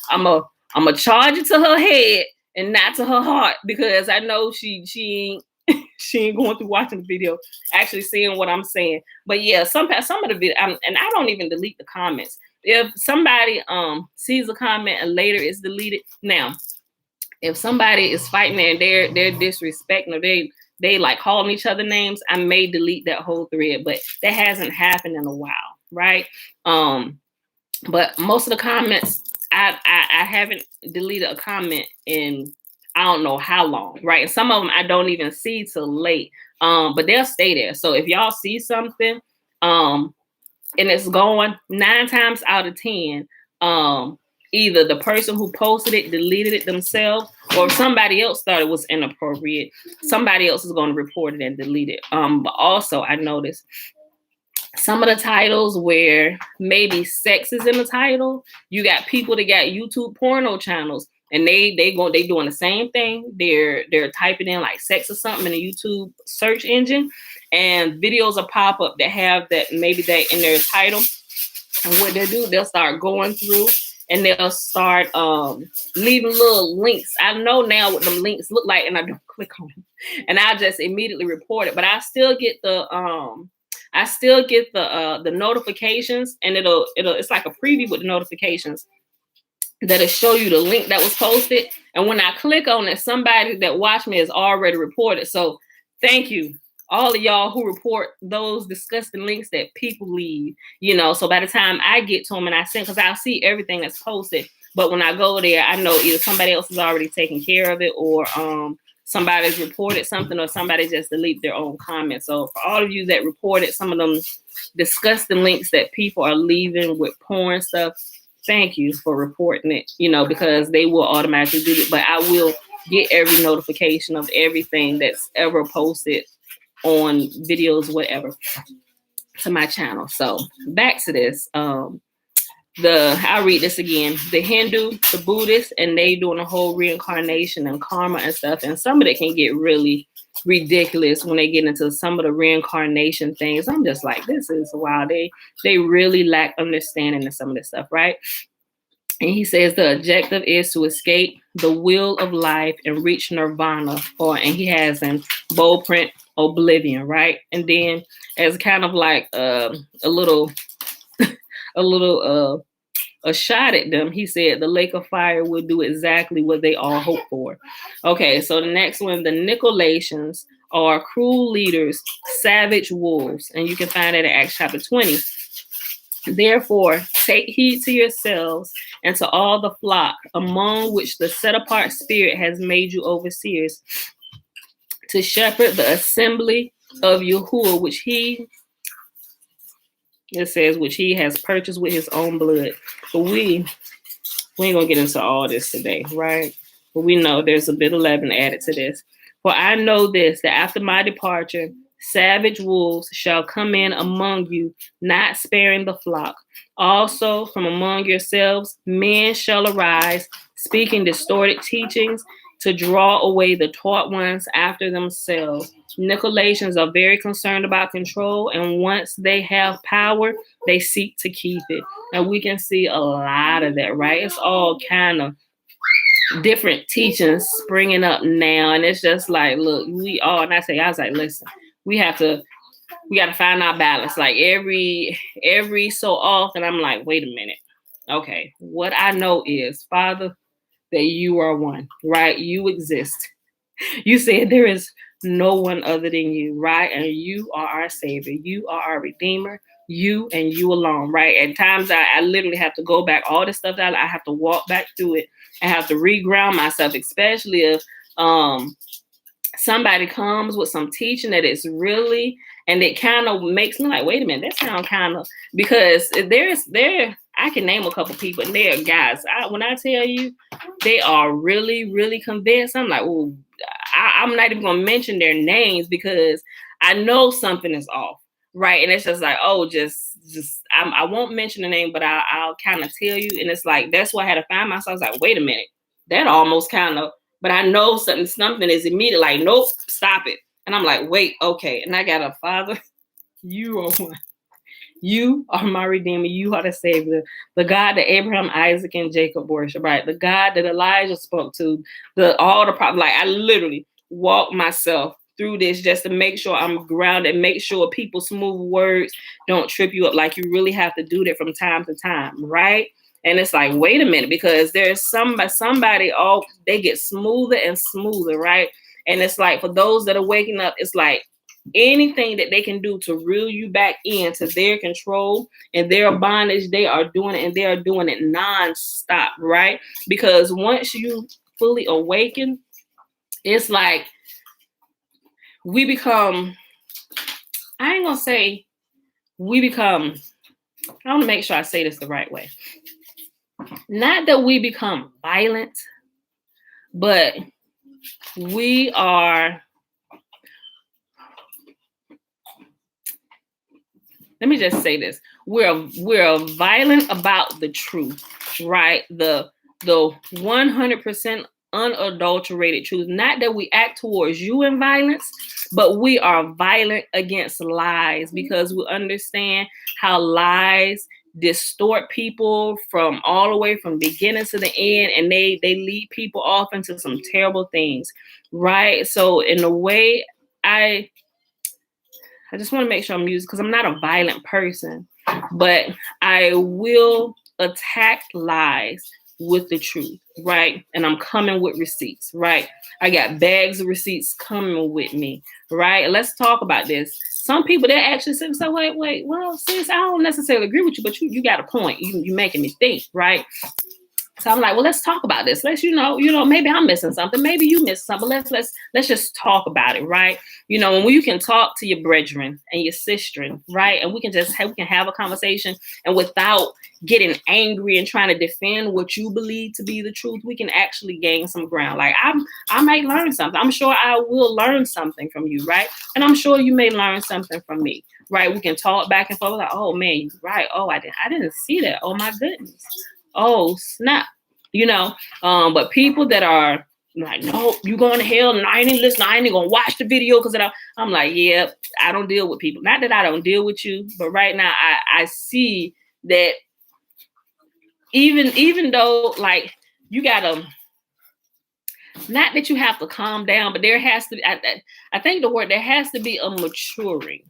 I'm a charge it to her head and not to her heart, because I know she ain't going through watching the video, actually seeing what I'm saying. But yeah, some of the video, and I don't even delete the comments. If somebody sees a comment and later it's deleted, now if somebody is fighting and they're disrespecting, or they like calling each other names, I may delete that whole thread. But that hasn't happened in a while, right? But most of the comments, I haven't deleted a comment in I don't know how long, right? And some of them I don't even see till late, but they'll stay there. So if y'all see something, and it's going 9 times out of 10, either the person who posted it deleted it themselves, or if somebody else thought it was inappropriate, somebody else is going to report it and delete it. But also I noticed some of the titles where maybe sex is in the title, you got people that got YouTube porno channels, and they doing the same thing. They're typing in like sex or something in the YouTube search engine, and videos will pop up that have that, maybe that in their title. And what they do, they'll start going through and they'll start leaving little links. I know now what them links look like, and I don't click on them, and I just immediately report it. But I still get the notifications, and it's like a preview with the notifications that'll show you the link that was posted. And when I click on it, somebody that watched me has already reported. So thank you, all of y'all who report those disgusting links that people leave, so by the time I get to them and I send, because I'll see everything that's posted, but when I go there, I know either somebody else is already taking care of it, or somebody's reported something, or somebody just delete their own comments. So for all of you that reported some of them disgusting links that people are leaving with porn stuff, thank you for reporting it, because they will automatically do it. But I will get every notification of everything that's ever posted on videos, whatever, to my channel. So back to this. I'll read this again. The Hindu, the Buddhist, and they doing a whole reincarnation and karma and stuff. And some of it can get really ridiculous when they get into some of the reincarnation things. I'm just like, this is wild. They really lack understanding of some of this stuff, right? And he says the objective is to escape the wheel of life and reach nirvana, and he has in bold print, oblivion, right? And then as kind of like a little a shot at them, he said the lake of fire will do exactly what they all hope for. Okay, so the next one, the Nicolaitans are cruel leaders, savage wolves, and you can find it in Acts chapter 20. Therefore, take heed to yourselves and to all the flock among which the set-apart spirit has made you overseers, to shepherd the assembly of Yahuwah, which he has purchased with his own blood. But we ain't gonna get into all this today, right? But we know there's a bit of leaven added to this. For I know this, that after my departure, savage wolves shall come in among you, not sparing the flock. Also, from among yourselves, men shall arise, speaking distorted teachings, to draw away the taught ones after themselves. Nicolaitans are very concerned about control, and once they have power, they seek to keep it. And we can see a lot of that, right? It's all kind of different teachings springing up now, and it's just like, look, I was like, listen, we got to find our balance. Like every so often, I'm like, wait a minute. Okay, what I know is, Father, that you are one, right? You exist. You said there is no one other than you, right? And you are our Savior. You are our Redeemer. You and you alone, right? At times, I literally have to go back, all this stuff that I have to walk back through it and have to reground myself, especially if somebody comes with some teaching that is really, and it kind of makes me like, wait a minute, that sounds kind of, because I can name a couple people, and they're guys. When I tell you, they are really, really convinced. I'm like, oh, I'm not even gonna mention their names because I know something is off, right? And it's just like, oh, I won't mention the name, but I'll kind of tell you. And it's like, that's why I had to find myself. I was like, wait a minute, that almost kind of, but I know something is immediate, like, nope, stop it. And I'm like, wait, okay. And I got a Father, you are one. You are my Redeemer. You are the Savior, the God that Abraham, Isaac, and Jacob worship, right? The God that Elijah spoke to, all the problems. Like, I literally walk myself through this just to make sure I'm grounded, make sure people's smooth words don't trip you up. Like, you really have to do that from time to time, right? And it's like, wait a minute, because there's somebody, they get smoother and smoother, right? And it's like, for those that are waking up, it's like, anything that they can do to reel you back into their control and their bondage, they are doing it, and they are doing it nonstop, right? Because once you fully awaken, it's like we become, I want to make sure I say this the right way. Not that we become violent, but we are, let me just say this. We're violent about the truth, right? The 100% unadulterated truth. Not that we act towards you in violence, but we are violent against lies, because we understand how lies distort people from all the way from beginning to the end, and they lead people off into some terrible things, right? So in a way, I just want to make sure I'm using, because I'm not a violent person, but I will attack lies with the truth. right? And I'm coming with receipts, right? I got bags of receipts coming with me, right? And let's talk about this. Some people, they actually say, so wait, well, sis, I don't necessarily agree with you, but you got a point. You making me think, right? So I'm like, well, let's talk about this. Let's, maybe I'm missing something. Maybe you missed something. Let's just talk about it, right? When you can talk to your brethren and your sistren, right? And we can have a conversation, and without getting angry and trying to defend what you believe to be the truth, we can actually gain some ground. Like I might learn something. I'm sure I will learn something from you, right? And I'm sure you may learn something from me, right? We can talk back and forth like, oh man, you're right. Oh, I didn't see that. Oh my goodness. Oh snap, but people that are like, no, you going to hell, and I ain't listen, I ain't gonna watch the video because I'm like, yeah, I don't deal with people. Not that I don't deal with you, but right now I see that even though, like, you gotta, not that you have to calm down, but there has to be, I think the word, there has to be a maturing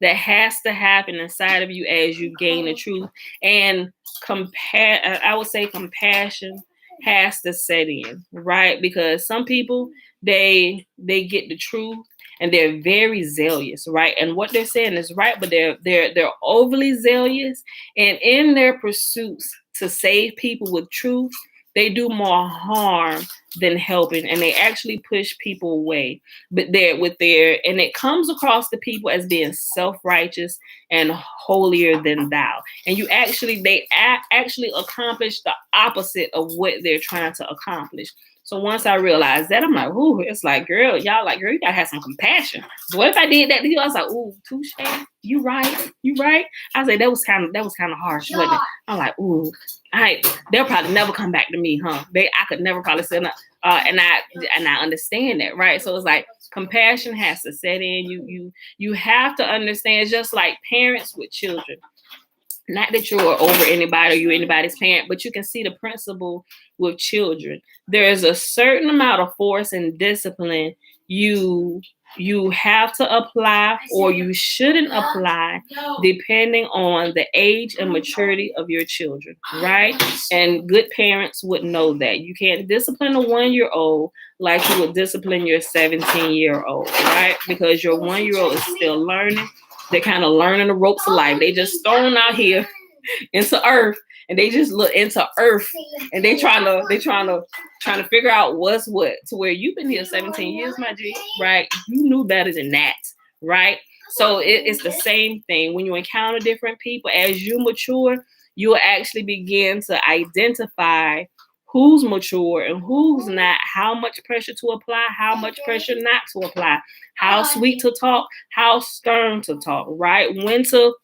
that has to happen inside of you as you gain the truth. And I would say compassion has to set in, right? Because some people, they get the truth and they're very zealous, right? And what they're saying is right, but they're overly zealous, and in their pursuits to save people with truth, they do more harm than helping, and they actually push people away. But and it comes across the people as being self-righteous and holier than thou. And they actually accomplish the opposite of what they're trying to accomplish. So once I realized that, I'm like, ooh, it's like, girl, you gotta have some compassion. So what if I did that to you? I was like, ooh, touche, you right. I was like, that was kind of harsh, wasn't it? I'm like, ooh, they'll probably never come back to me, huh? I could never probably say that. And I understand that, right? So it's like compassion has to set in. You have to understand. It's just like parents with children. Not that you're over anybody or you're anybody's parent, but you can see the principle with children. There is a certain amount of force and discipline you have to apply, or you shouldn't apply, depending on the age and maturity of your children, right? And good parents would know that. You can't discipline a 1-year-old like you would discipline your 17-year-old, right? Because your 1-year-old is still learning. They're kind of learning the ropes of life. They just thrown out here into earth, and they just look into earth, and they trying to figure out what's what. To where you've been here 17 years, my G, right? You knew better than that, right? So it's the same thing. When you encounter different people, as you mature, you will actually begin to identify who's mature and who's not, how much pressure to apply, how much pressure not to apply, how sweet to talk, how stern to talk, right? When to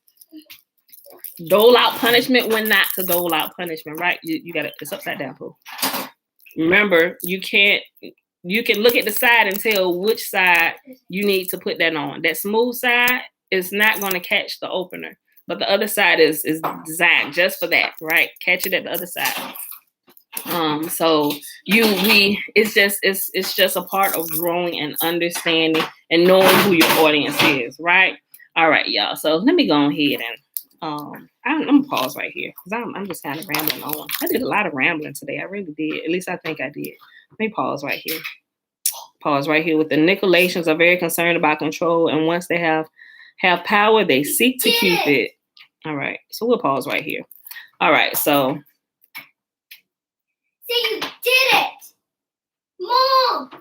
dole out punishment, when not to dole out punishment, right? You got it's upside down, Pooh. Remember, you can look at the side and tell which side you need to put that on. That smooth side is not going to catch the opener, but the other side is designed just for that, right? Catch it at the other side. So it's just a part of growing and understanding and knowing who your audience is, right? All right, y'all. So let me go ahead and I'm gonna pause right here because I'm just kind of rambling on. I did a lot of rambling today. I really did. At least I think I did. Let me pause right here. Pause right here. With the Nicolaitans are very concerned about control, and once they have power, they seek to keep it. All right. So we'll pause right here. All right. So.
See, you did it! Mom!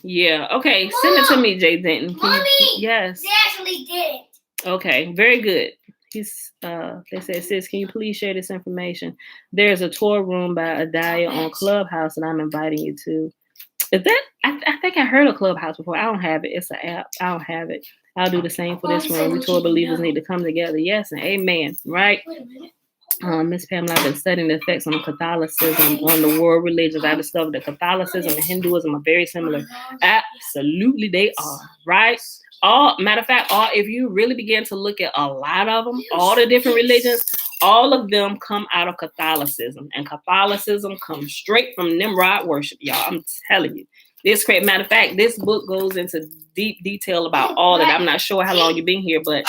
Yeah. Okay. Mom. Send it to me, Jay Denton.
Mommy!
Yes.
They actually did it.
Okay. Very good. They said, sis, can you please share this information? There's a tour room by Adaya on Clubhouse, and I'm inviting you to. Is that? I think I heard of Clubhouse before. I don't have it. It's an app. I don't have it. I'll do the same for this room. We tour believers need to come together. Yes and amen. Right? Miss Pamela, I've been studying the effects on Catholicism on the world religions. I discovered that Catholicism and Hinduism are very similar. Absolutely, they are. Right? Matter of fact, if you really begin to look at a lot of them, all the different religions, all of them come out of Catholicism, and Catholicism comes straight from Nimrod worship, y'all. I'm telling you. This great. Matter of fact, this book goes into deep detail about all that. I'm not sure how long you've been here, but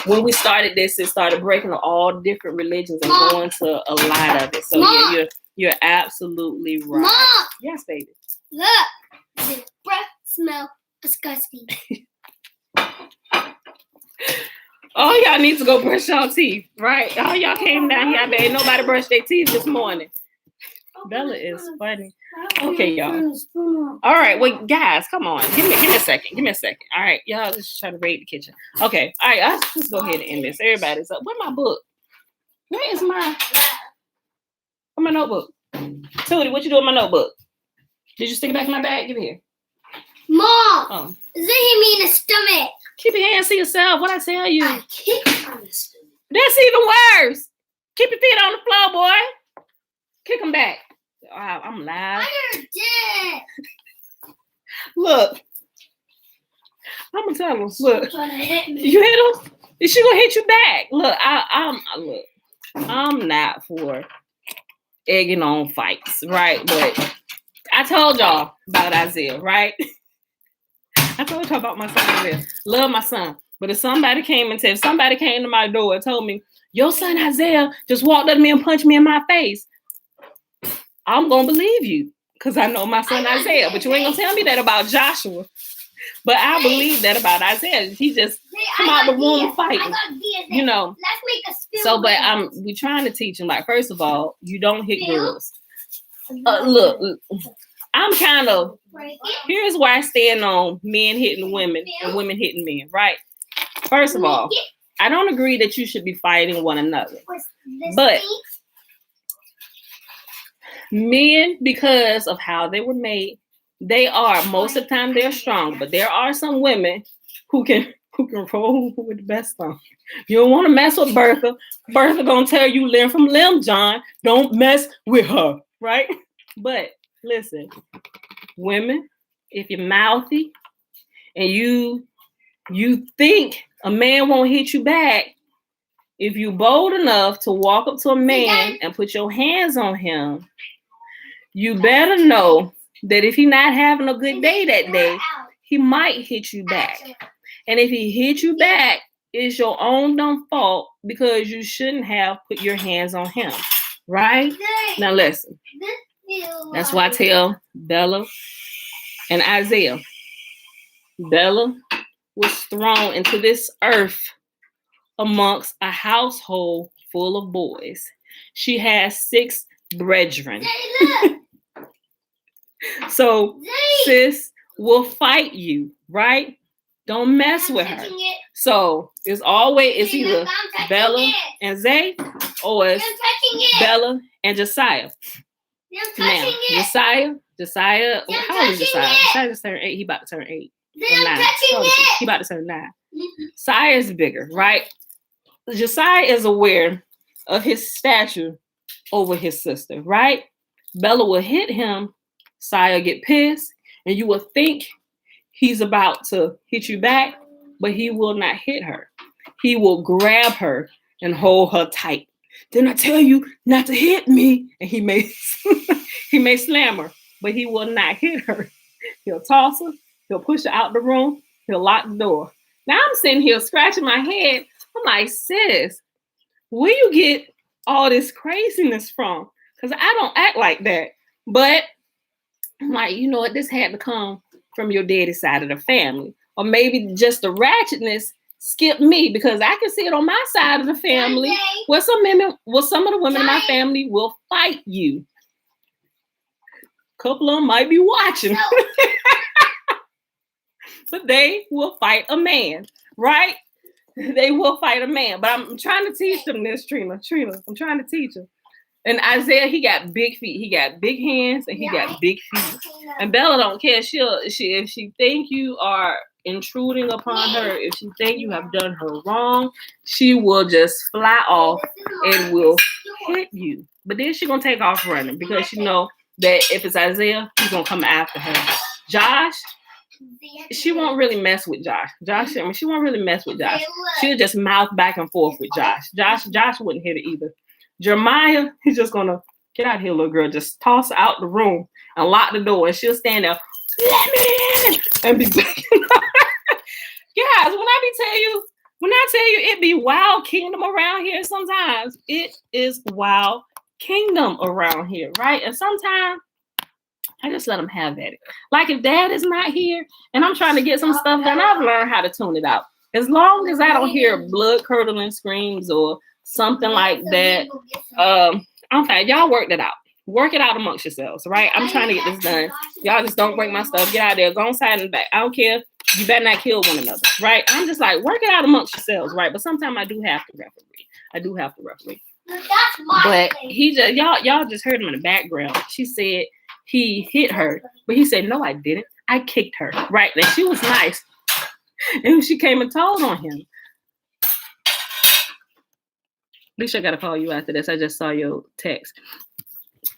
When we started this, it started breaking all different religions and going to a lot of it. So you're absolutely right.
Mom.
Yes, baby.
Look, the breath smell disgusting.
All y'all need to go brush y'all teeth, right? All y'all came down here. I bet ain't nobody brushed their teeth this morning. Bella is funny. Okay, y'all. All right, wait, guys, come on. Give me a second. Give me a second. All right, y'all just try to raid the kitchen. Okay, all right, I'll just go ahead and end this. Everybody's up. Where's my book? Where is my notebook? Tootie, what you doing with my notebook? Did you stick it back in my bag? Give it here.
Mom,
Oh.
does it hit me in the stomach?
Keep your hands to yourself. What I tell you?
I kicked on the stomach.
That's even worse. Keep your feet on the floor, boy. Kick them back. I'm live.
I did.
Look. I'm gonna tell him. Look.
Trying to hit me.
You hit him? Is she gonna hit you back? Look, I'm not for egging on fights, right? But I told y'all about Isaiah, right? I told y'all about my son Isaiah. Love my son. But if somebody came to my door and told me, your son Isaiah just walked up to me and punched me in my face, I'm gonna believe you. Because I know my son Isaiah. But you ain't gonna tell me that about Joshua. But I believe that about Isaiah. He just come out the room fighting. You know.
Let's make a spill.
So, but we trying to teach him, like, first of all, you don't hit girls. Look, I'm kind of, here's where I stand on men hitting women and women hitting men, right? First of all, I don't agree that you should be fighting one another. But men, because of how they were made, they are, most of the time they're strong, but there are some women who can roll with the best on. You don't want to mess with Bertha. Bertha gonna tell you limb from limb, John. Don't mess with her, right? But listen, women, if you're mouthy and you think a man won't hit you back, if you bold enough to walk up to a man and put your hands on him, you better know that if he's not having a good day that day, he might hit you back. And if he hits you back, it's your own dumb fault because you shouldn't have put your hands on him, right? Now listen, that's why I tell Bella and Isaiah, Bella was thrown into this earth amongst a household full of boys. She has 6 brethren. So sis will fight you, right? Don't mess with her. So it's either Bella and Zay or it's Bella and Josiah. Now, Josiah, how old is Josiah? Josiah just turned 8. He about to turn 8. Or 9. He about to turn 9. Josiah is bigger, right? Josiah is aware of his stature over his sister, right? Bella will hit him. Josiah get pissed, and you will think he's about to hit you back, but he will not hit her. He will grab her and hold her tight. Didn't I tell you not to hit me? And he may slam her, but he will not hit her. He'll toss her. He'll push her out the room. He'll lock the door. Now I'm sitting here scratching my head. I'm like, sis, where you get all this craziness from? Because I don't act like that. But I'm like, you know what? This had to come from your daddy's side of the family. Or maybe just the ratchetness skipped me because I can see it on my side of the family where some of the women in my family will fight you. A couple of them might be watching. But they will fight a man, right? They will fight a man. But I'm trying to teach them this, Trina. I'm trying to teach them. And Isaiah, he got big feet. He got big hands and he got big feet. And Bella don't care. If she think you are intruding upon her, if she think you have done her wrong, she will just fly off and will hit you. But then she gonna take off running because she know that if it's Isaiah, he's gonna come after her. Josh, she won't really mess with Josh. She won't really mess with Josh. She'll just mouth back and forth with Josh. Josh wouldn't hit it either. Jeremiah, he's just gonna get out here, little girl. Just toss her out the room and lock the door, and she'll stand there, let me in, and be back. Guys, when I be telling you, When I tell you it be wild kingdom around here, sometimes it is wild kingdom around here, right? And sometimes I just let them have at it. Like if dad is not here and I'm trying to get some stuff done, I've learned how to tune it out. As long as I don't hear blood curdling screams or something like that, okay, y'all work that out. Work it out amongst yourselves, right? I'm trying to get this done. Y'all just don't break my stuff. Get out of there. Go inside and back. I don't care. You better not kill one another, right? I'm just like, work it out amongst yourselves, right? But sometimes I do have to referee. But he just y'all just heard him in the background. She said he hit her, but he said, no, I didn't. I kicked her, right? And she was nice. And she came and told on him. Alicia, I gotta call you after this. I just saw your text.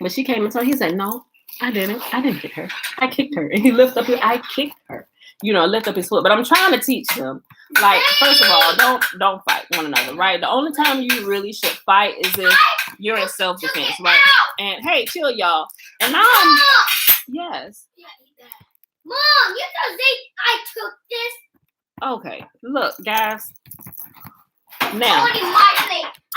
But she came and told, he said, no, I didn't hit her. I kicked her. And he lifted up I kicked her. Lift up his foot. But I'm trying to teach them, like, first of all, don't fight one another, right? The only time you really should fight is if you're in self-defense, right? And hey, chill, y'all. And yes.
Mom, you know I took this.
Okay, look, guys. Now,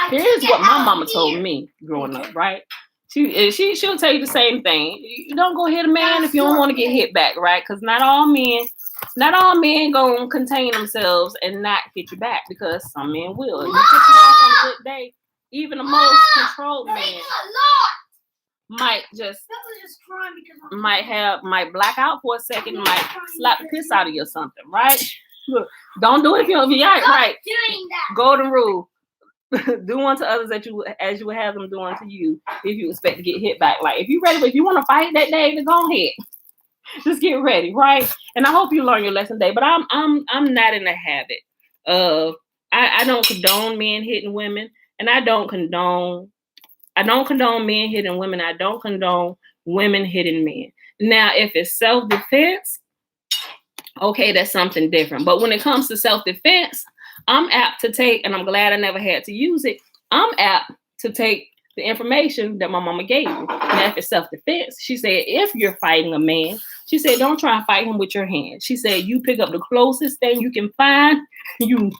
Here's
here's what my mama told me growing up, right? She'll tell you the same thing. You don't go hit a man if you don't want to get hit back, right? Because not all men gonna contain themselves and not hit you back, because some men will. If you piss them off on a good day, even the most controlled man might might black out for a second, might slap the piss out of you or something, right? Look, don't do it if you don't be right. Golden rule. Do unto others as you would have them do unto you if you expect to get hit back. Like if you want to fight that day, then go ahead. Just get ready, right? And I hope you learn your lesson today. But I'm not in the habit of I don't condone men hitting women, and I don't condone men hitting women. I don't condone women hitting men. Now, if it's self-defense, okay, that's something different. But when it comes to self-defense, I'm apt to take, and I'm glad I never had to use it, I'm apt to take the information that my mama gave me. Now, if it's self-defense, she said, if you're fighting a man, she said, don't try and fight him with your hands. She said, you pick up the closest thing you can find, you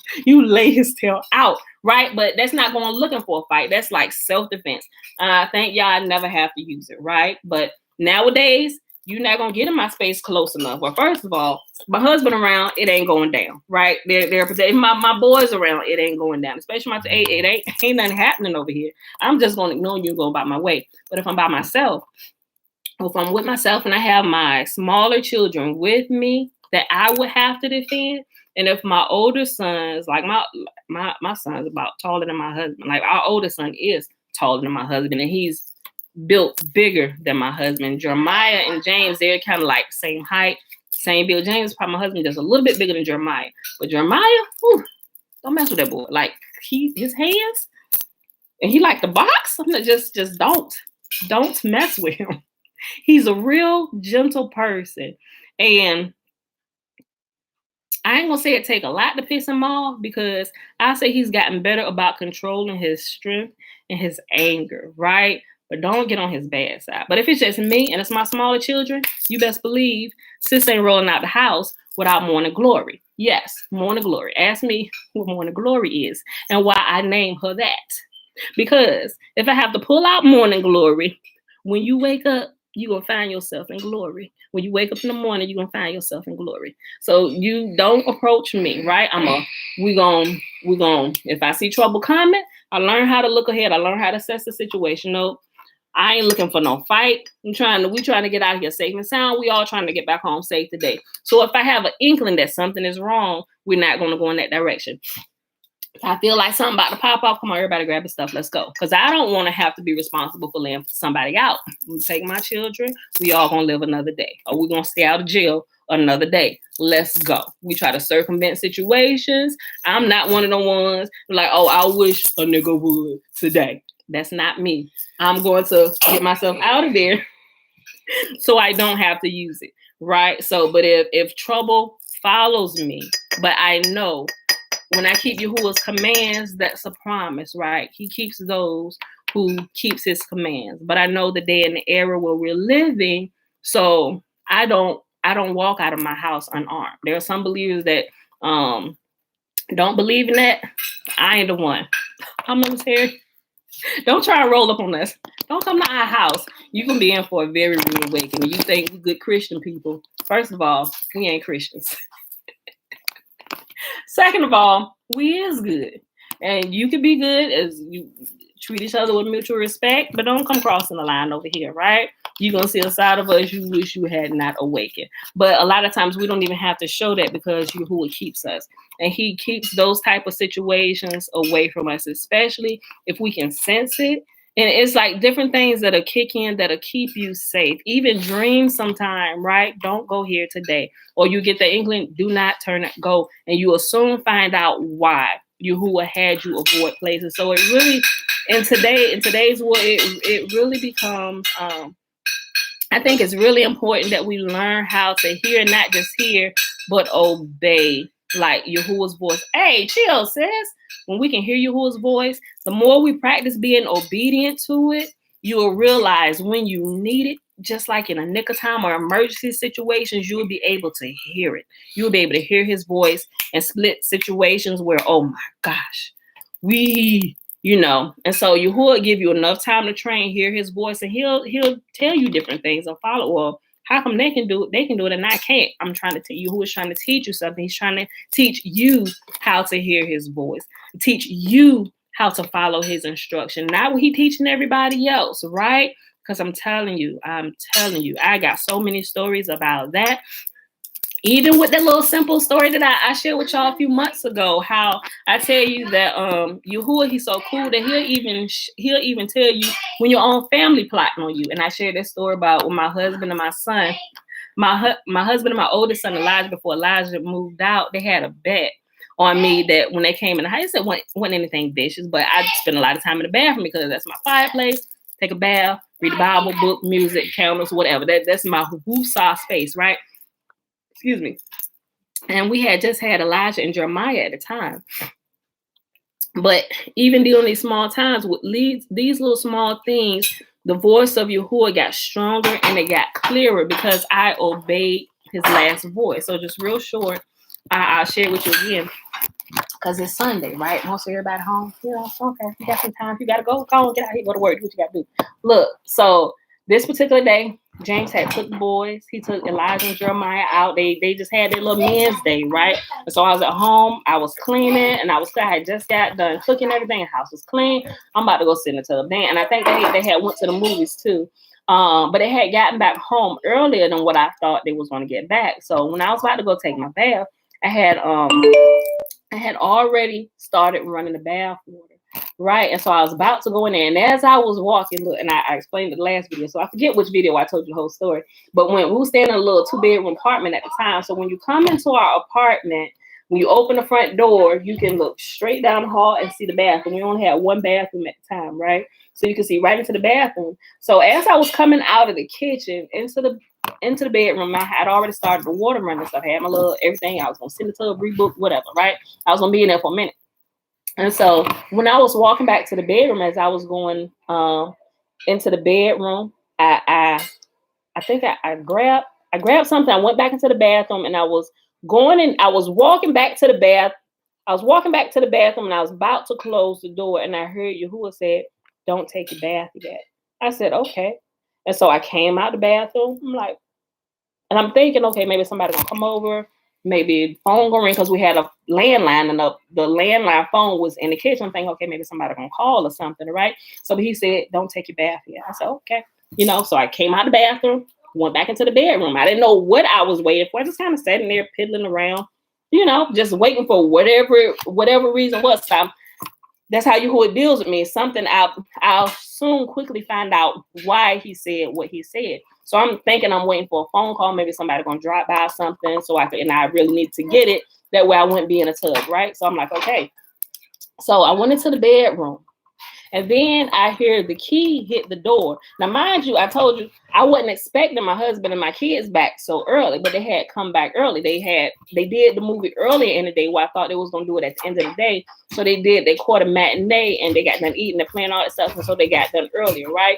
lay his tail out, right? But that's not going looking for a fight. That's like self-defense. Thank y'all I never have to use it, right? But nowadays, you're not going to get in my space close enough. Well, first of all, my husband around, it ain't going down, right? They're protecting my boys around, it ain't going down. Especially my it ain't nothing happening over here. I'm just going to ignore you and go about my way. But if I'm by myself, or if I'm with myself and I have my smaller children with me that I would have to defend, and if my older sons, like my son's about taller than my husband, like our oldest son is taller than my husband, and he's built bigger than my husband. Jeremiah and James, they're kind of like same height, same build. James, probably my husband, just a little bit bigger than Jeremiah. But Jeremiah, don't mess with that boy. Like his hands, and he like the box. I'm not just don't mess with him. He's a real gentle person, and I ain't gonna say it take a lot to piss him off, because I say he's gotten better about controlling his strength and his anger, right? But don't get on his bad side. But if it's just me and it's my smaller children, you best believe sis ain't rolling out the house without morning glory. Yes, morning glory. Ask me what morning glory is and why I name her that. Because if I have to pull out morning glory, when you wake up, you're going to find yourself in glory. When you wake up in the morning, you're going to find yourself in glory. So you don't approach me, right? We're going, if I see trouble coming, I learn how to look ahead. I learn how to assess the situation. No, I ain't looking for no fight. We trying to get out of here safe and sound. We all trying to get back home safe today. So if I have an inkling that something is wrong, we're not going to go in that direction. If I feel like something about to pop off, come on, everybody grab your stuff. Let's go. Because I don't want to have to be responsible for letting somebody out. I'm take my children. We all going to live another day. Or we're going to stay out of jail another day. Let's go. We try to circumvent situations. I'm not one of the ones like, oh, I wish a nigga would today. That's not me. I'm going to get myself out of there so I don't have to use it, right? So, but if trouble follows me, but I know when I keep Yahuwah's commands, that's a promise, right? He keeps those who keeps his commands. But I know the day and the era where we're living, so I don't walk out of my house unarmed. There are some believers that Don't believe in that. I ain't the one. I'm military. Don't try and roll up on us. Don't come to our house. You can be in for a very rude awakening. You think we good Christian people. First of all, we ain't Christians. Second of all, we is good. And you can be good as you treat each other with mutual respect, but don't come crossing the line over here, right? You're going to see a side of us you wish you had not awakened. But a lot of times we don't even have to show that because Yahuwah keeps us. And he keeps those type of situations away from us, especially if we can sense it. And it's like different things that'll kick in that'll keep you safe. Even dreams sometime, right? Don't go here today. Or you get the inkling, do not turn it, go. And you will soon find out why Yahuwah had you avoid places. So it really, in today's world, it really becomes, I think it's really important that we learn how to hear, not just hear, but obey, like Yahuwah's voice. Hey, chill, sis. When we can hear Yahuwah's voice, the more we practice being obedient to it, you will realize when you need it, just like in a nick of time or emergency situations, you will be able to hear it. You'll be able to hear his voice and split situations where, oh my gosh, and so Yahuwah give you enough time to train, hear his voice, and he'll tell you different things and follow. Well, how come they can do it and I can't? I'm trying to tell you, Yahuwah's trying to teach you something. He's trying to teach you how to hear his voice, teach you how to follow his instruction. Not what he teaching everybody else, right? Because I'm telling you, I got so many stories about that. Even with that little simple story that I shared with y'all a few months ago, how I tell you that Yahuwah, he's so cool that he'll even tell you when your own family plotting on you. And I shared that story about when my husband and my son, my husband and my oldest son Elijah, before Elijah moved out, they had a bet on me that when they came in the house, it wasn't anything vicious, but I spend a lot of time in the bathroom because that's my fireplace. Take a bath, read the Bible, book, music, candles, whatever. That's my woosah space, right? Excuse me. And we had just had Elijah and Jeremiah at the time. But even during these small times, with these little small things, the voice of Yahuwah got stronger and it got clearer because I obeyed his last voice. So just real short, I'll share with you again because it's Sunday, right? Most of everybody home. Okay, you got some time. You got to go on, get out here, go to work, do what you got to do. Look, so this particular day, James had took the boys. He took Elijah and Jeremiah out. They just had their little men's day, right? And so I was at home. I was cleaning, and I had just got done cooking everything. The house was clean. I'm about to go sit in the tub. And I think they had went to the movies too. But they had gotten back home earlier than what I thought they was going to get back. So when I was about to go take my bath, I had already started running the bath water. Right. And so I was about to go in there. And as I was walking, look, and I explained it the last video. So I forget which video I told you the whole story. But when we were staying in a little 2-bedroom apartment at the time. So when you come into our apartment, when you open the front door, you can look straight down the hall and see the bathroom. We only had one bathroom at the time, right? So you can see right into the bathroom. So as I was coming out of the kitchen into the bedroom, I had already started the water running. So I had my little everything. I was going to sit in the tub, rebook, whatever, right? I was going to be in there for a minute. And so when I was walking back to the bedroom, as I was going into the bedroom, I think I grabbed something. I went back into the bathroom and I was walking back to the bath. I was walking back to the bathroom and I was about to close the door and I heard Yahuwah said, "Don't take your bath yet." I said, "Okay." And so I came out the bathroom. I'm thinking, okay, maybe somebody gonna come over. Maybe phone gonna ring because we had a landline and the landline phone was in the kitchen. I'm thinking, okay, maybe somebody gonna call or something, right? So he said, "Don't take your bath yet." I said, okay. So I came out the bathroom, went back into the bedroom. I didn't know what I was waiting for. I just kind of sat in there piddling around, just waiting for whatever reason was. So that's how Yahuwah deals with me. Something I'll soon quickly find out why he said what he said. So I'm thinking I'm waiting for a phone call. Maybe somebody gonna drop by something so and I really need to get it. That way I wouldn't be in a tub, right? So I'm like, okay. So I went into the bedroom and then I hear the key hit the door. Now, mind you, I told you I wasn't expecting my husband and my kids back so early, but they had come back early. They did the movie earlier in the day where I thought they was gonna do it at the end of the day. So they caught a matinee and they got done eating and playing all that stuff. And so they got done earlier, right?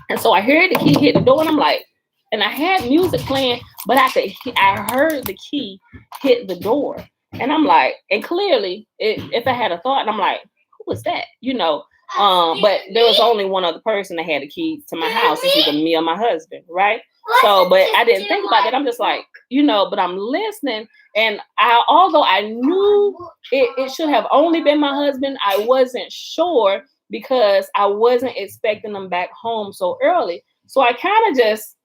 And so I heard the key hit the door and I'm like, and I had music playing, but I heard the key hit the door. And I'm like, and clearly, if I had a thought, and I'm like, who was that? But there was only one other person that had the key to my house. It's either me or my husband, right? So, but I didn't think about it. I'm just like, but I'm listening. And although I knew it should have only been my husband, I wasn't sure because I wasn't expecting them back home so early. So I kind of just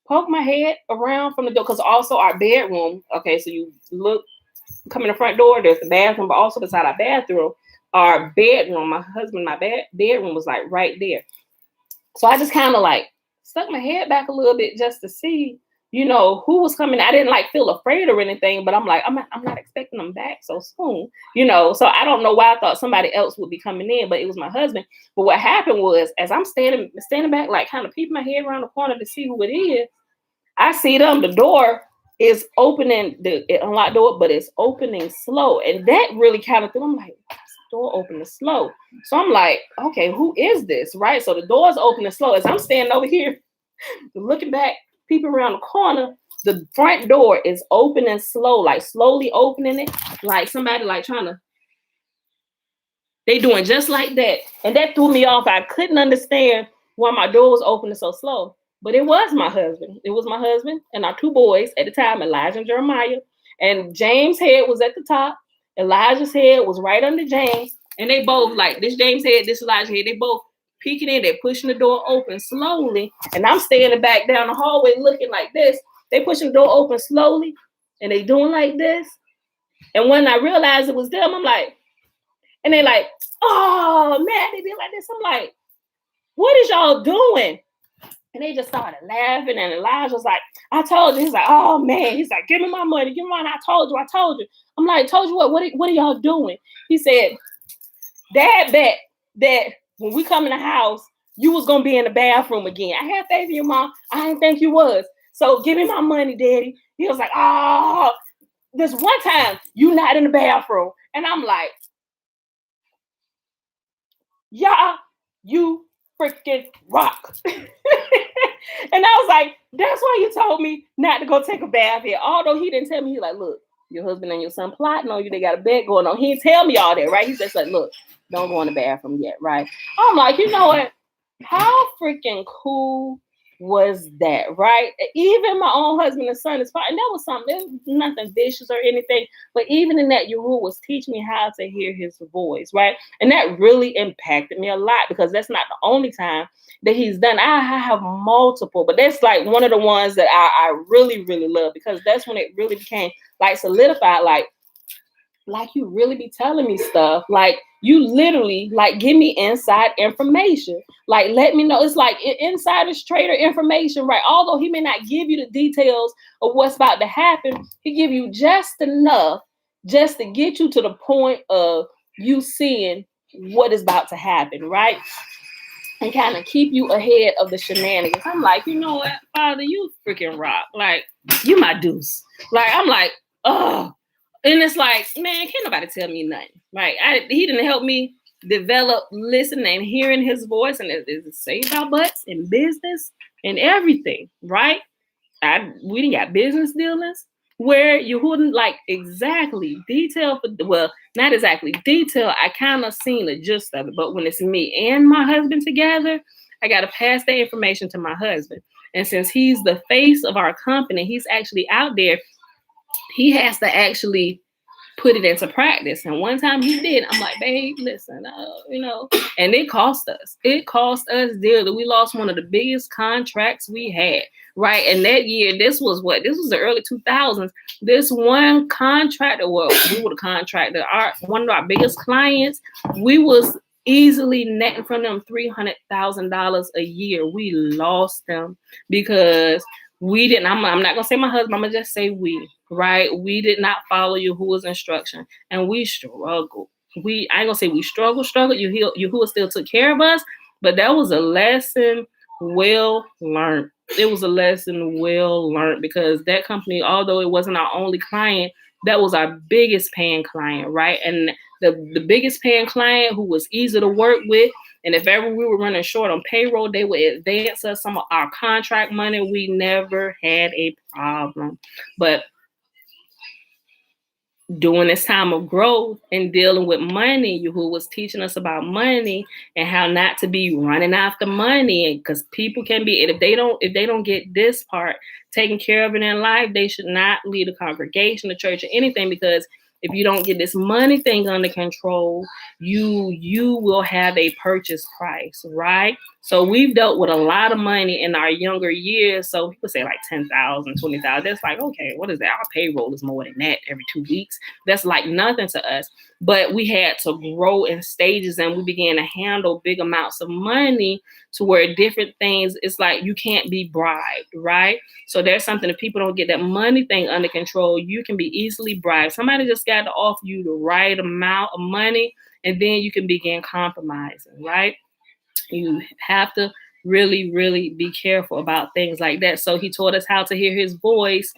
poked my head around from the door, because also our bedroom, okay, so you come in the front door, there's the bathroom, but also beside our bathroom, our bedroom, my husband, my bedroom was like right there. So I just kind of like stuck my head back a little bit just to see, who was coming. I didn't like feel afraid or anything, but I'm like, I'm not expecting them back so soon, So I don't know why I thought somebody else would be coming in, but it was my husband. But what happened was, as I'm standing back, like kind of peeping my head around the corner to see who it is, I see them. The door is opening, it unlocked door, but it's opening slow. And that really kind of threw. I'm like, why is the door opening slow? So I'm like, okay, who is this? Right. So the door's opening slow. As I'm standing over here, looking back, peeping around the corner, the front door is opening slow, like slowly opening it, like somebody like trying to. They doing just like that. And that threw me off. I couldn't understand why my door was opening so slow. But it was my husband. It was my husband and our two boys at the time, Elijah and Jeremiah. And James' head was at the top. Elijah's head was right under James. And they both, like this James' head, this Elijah's head, they both peeking in. They're pushing the door open slowly. And I'm standing back down the hallway looking like this. They pushing the door open slowly. And they doing like this. And when I realized it was them, I'm like, and they like, oh man, they did like this. I'm like, what is y'all doing? And they just started laughing. And Elijah was like, I told you. He's like, oh man. He's like, give me my money. Give me mine. I told you. I'm like, told you what? What are y'all doing? He said, Dad bet that when we come in the house, you was gonna be in the bathroom again. I had faith in you, Mom. I didn't think you was. So give me my money, Daddy. He was like, oh, this one time you not in the bathroom. And I'm like, yeah, you freaking rock. And I was like, that's why you told me not to go take a bath here. Although he didn't tell me, he's like, look, your husband and your son plotting on you. They got a bet going on. He didn't tell me all that, right? He's just like, look, don't go in the bathroom yet, right? I'm like, you know what? How freaking cool was that, right? Even my own husband and son is fine. And that was something, there was nothing vicious or anything. But even in that, Yahuwah was teaching me how to hear his voice, right? And that really impacted me a lot, because that's not the only time that he's done. I have multiple, but that's like one of the ones that I really, really love, because that's when it really became like solidified, like you really be telling me stuff. Like you literally like give me inside information. Like let me know. It's like insider trader information, right? Although he may not give you the details of what's about to happen, he give you just enough just to get you to the point of you seeing what is about to happen, right? And kind of keep you ahead of the shenanigans. I'm like, you know what, Father, you freaking rock. Like, you my deuce. Like, I'm like, oh. And it's like, man, can't nobody tell me nothing. Right? He didn't help me develop listening and hearing his voice, and it saved our butts in business and everything, right? We didn't got business dealings where you wouldn't like exactly detail not exactly detail. I kind of seen the gist of it, but when it's me and my husband together, I got to pass that information to my husband. And since he's the face of our company, he's actually out there. He has to actually put it into practice. And one time he did. I'm like, babe, listen, and it cost us. It cost us dearly. We lost one of the biggest contracts we had, right? And that year, this was the early 2000s. This one contractor, we were the contractor, one of our biggest clients, we was easily netting from them $300,000 a year. We lost them because we didn't. I'm not gonna say my husband. I'm gonna just say we. Right? We did not follow Yahuwah's instruction, and we struggled. I ain't gonna say we struggled. Yahuwah still took care of us, but that was a lesson well learned. It was a lesson well learned, because that company, although it wasn't our only client, that was our biggest paying client, right? And the biggest paying client, who was easy to work with. And if ever we were running short on payroll, they would advance us some of our contract money. We never had a problem. But during this time of growth and dealing with money, who was teaching us about money and how not to be running after money, because people can be, if they don't get this part taken care of in their life, they should not lead a congregation, a church, or anything, because if you don't get this money thing under control, you will have a purchase price, right? So we've dealt with a lot of money in our younger years. So people say like 10,000, 20,000. That's like, okay, what is that? Our payroll is more than that every 2 weeks. That's like nothing to us. But we had to grow in stages, and we began to handle big amounts of money to where different things, it's like you can't be bribed, right? So there's something, if people don't get that money thing under control, you can be easily bribed. Somebody just got to offer you the right amount of money, and then you can begin compromising, right? You have to really, really be careful about things like that. So he taught us how to hear his voice,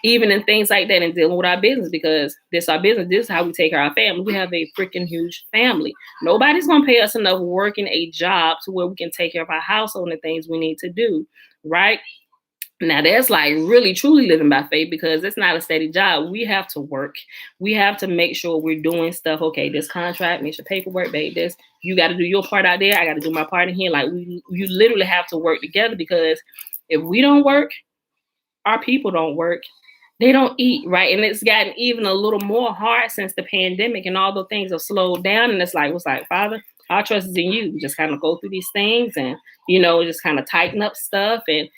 even in things like that, and dealing with our business, because this is our business. This is how we take care of our family. We have a freaking huge family. Nobody's going to pay us enough working a job to where we can take care of our household and the things we need to do, right? Now that's like really truly living by faith, because it's not a steady job. We have to work. We have to make sure we're doing stuff. Okay, this contract, make your paperwork, babe. This, you got to do your part out there. I got to do my part in here. Like you literally have to work together, because if we don't work, our people don't work. They don't eat, right? And it's gotten even a little more hard since the pandemic, and all the things have slowed down. And it's like, Father, our trust is in you. We just kind of go through these things and, just kind of tighten up stuff. And,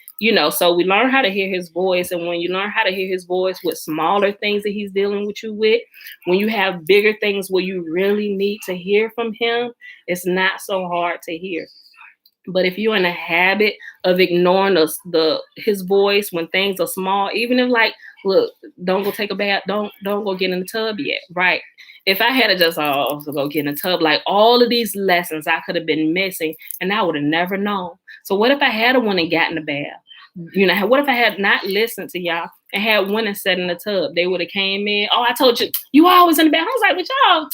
so we learn how to hear his voice. And when you learn how to hear his voice with smaller things that he's dealing with you with, when you have bigger things where you really need to hear from him, it's not so hard to hear. But if you're in a habit of ignoring his voice when things are small, even if like, look, don't go take a bath, don't go get in the tub yet, right? If I had to just go get in the tub, like all of these lessons I could have been missing, and I would have never known. So what if I had a one and got in the bath? What if I had not listened to y'all and had one and sat in the tub? They would have came in. Oh, I told you always in the bath. I was like, with y'all.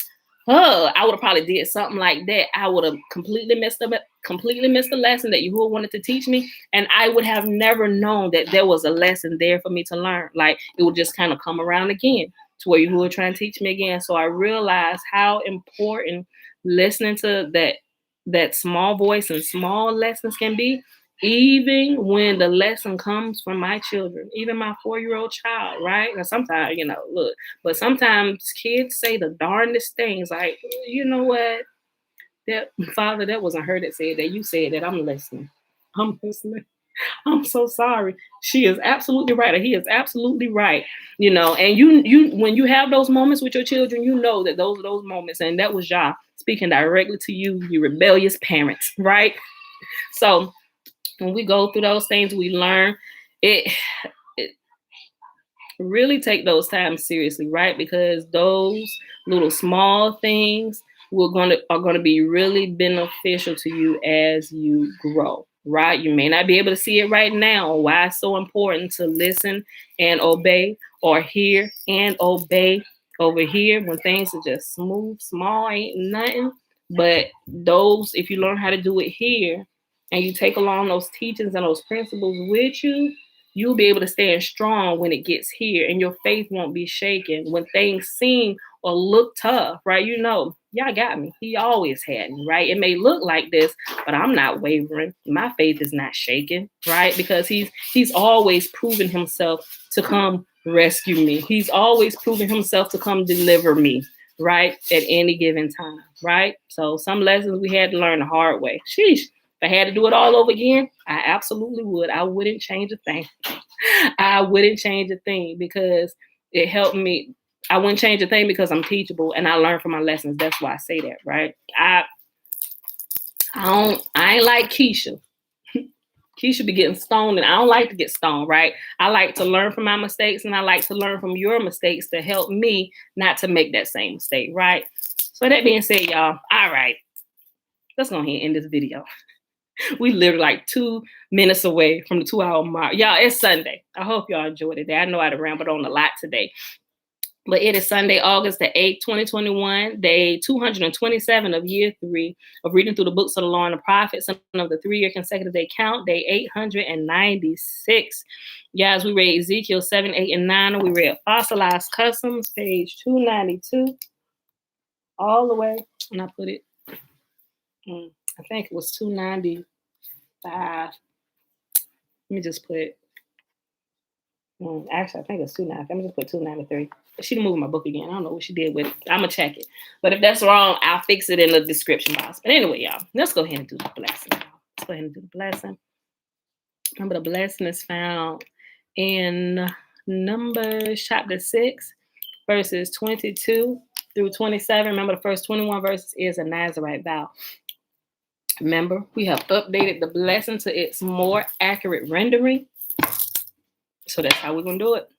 I would have probably did something like that. I would have completely missed the lesson that Yahuwah wanted to teach me, and I would have never known that there was a lesson there for me to learn. Like it would just kind of come around again to where Yahuwah trying to teach me again. So I realized how important listening to that small voice and small lessons can be, even when the lesson comes from my children, even my 4-year-old child, right? And sometimes, look, but sometimes kids say the darndest things, like, you know what? That Father, that wasn't her that said that. You said that. I'm listening. I'm listening. I'm so sorry. She is absolutely right. Or he is absolutely right. And you when you have those moments with your children, you know that those are those moments. And that was Yah speaking directly to you, you rebellious parents, right? So when we go through those things, we learn it really take those times seriously, right? Because those little small things are gonna be really beneficial to you as you grow, right? You may not be able to see it right now. Why it's so important to listen and obey, or hear and obey over here when things are just smooth, small, ain't nothing. But if you learn how to do it here, and you take along those teachings and those principles with you, you'll be able to stand strong when it gets here, and your faith won't be shaken when things seem or look tough, right? Y'all got me. He always had me, right? It may look like this, but I'm not wavering. My faith is not shaken, right? Because he's always proven himself to come rescue me. He's always proven himself to come deliver me, right? At any given time, right? So some lessons we had to learn the hard way. Sheesh. If I had to do it all over again, I absolutely would. I wouldn't change a thing. I wouldn't change a thing, because it helped me. I wouldn't change a thing because I'm teachable and I learn from my lessons. That's why I say that, right? I ain't like Keisha. Keisha be getting stoned, and I don't like to get stoned, right? I like to learn from my mistakes, and I like to learn from your mistakes to help me not to make that same mistake, right? So that being said, y'all, all right, let's go ahead and end this video. We literally like 2 minutes away from the 2-hour mark. Y'all, it's Sunday. I hope y'all enjoyed it. I know I rambled on a lot today. But it is Sunday, August the 8th, 2021, day 227 of year 3 of reading through the books of the law and the prophets and of the 3-year consecutive day count, day 896. Guys, we read Ezekiel 7, 8, and 9. We read Fossilized Customs, page 292, all the way. And I put it, I think it was 295. Let me just put, actually, I think it's 295. Let me just put 293. She moved my book again. I don't know what she did with it. I'm going to check it. But if that's wrong, I'll fix it in the description box. But anyway, y'all, let's go ahead and do the blessing. Let's go ahead and do the blessing. Remember, the blessing is found in Numbers chapter 6, verses 22 through 27. Remember, the first 21 verses is a Nazirite vow. Remember, we have updated the blessing to its more accurate rendering. So that's how we're going to do it.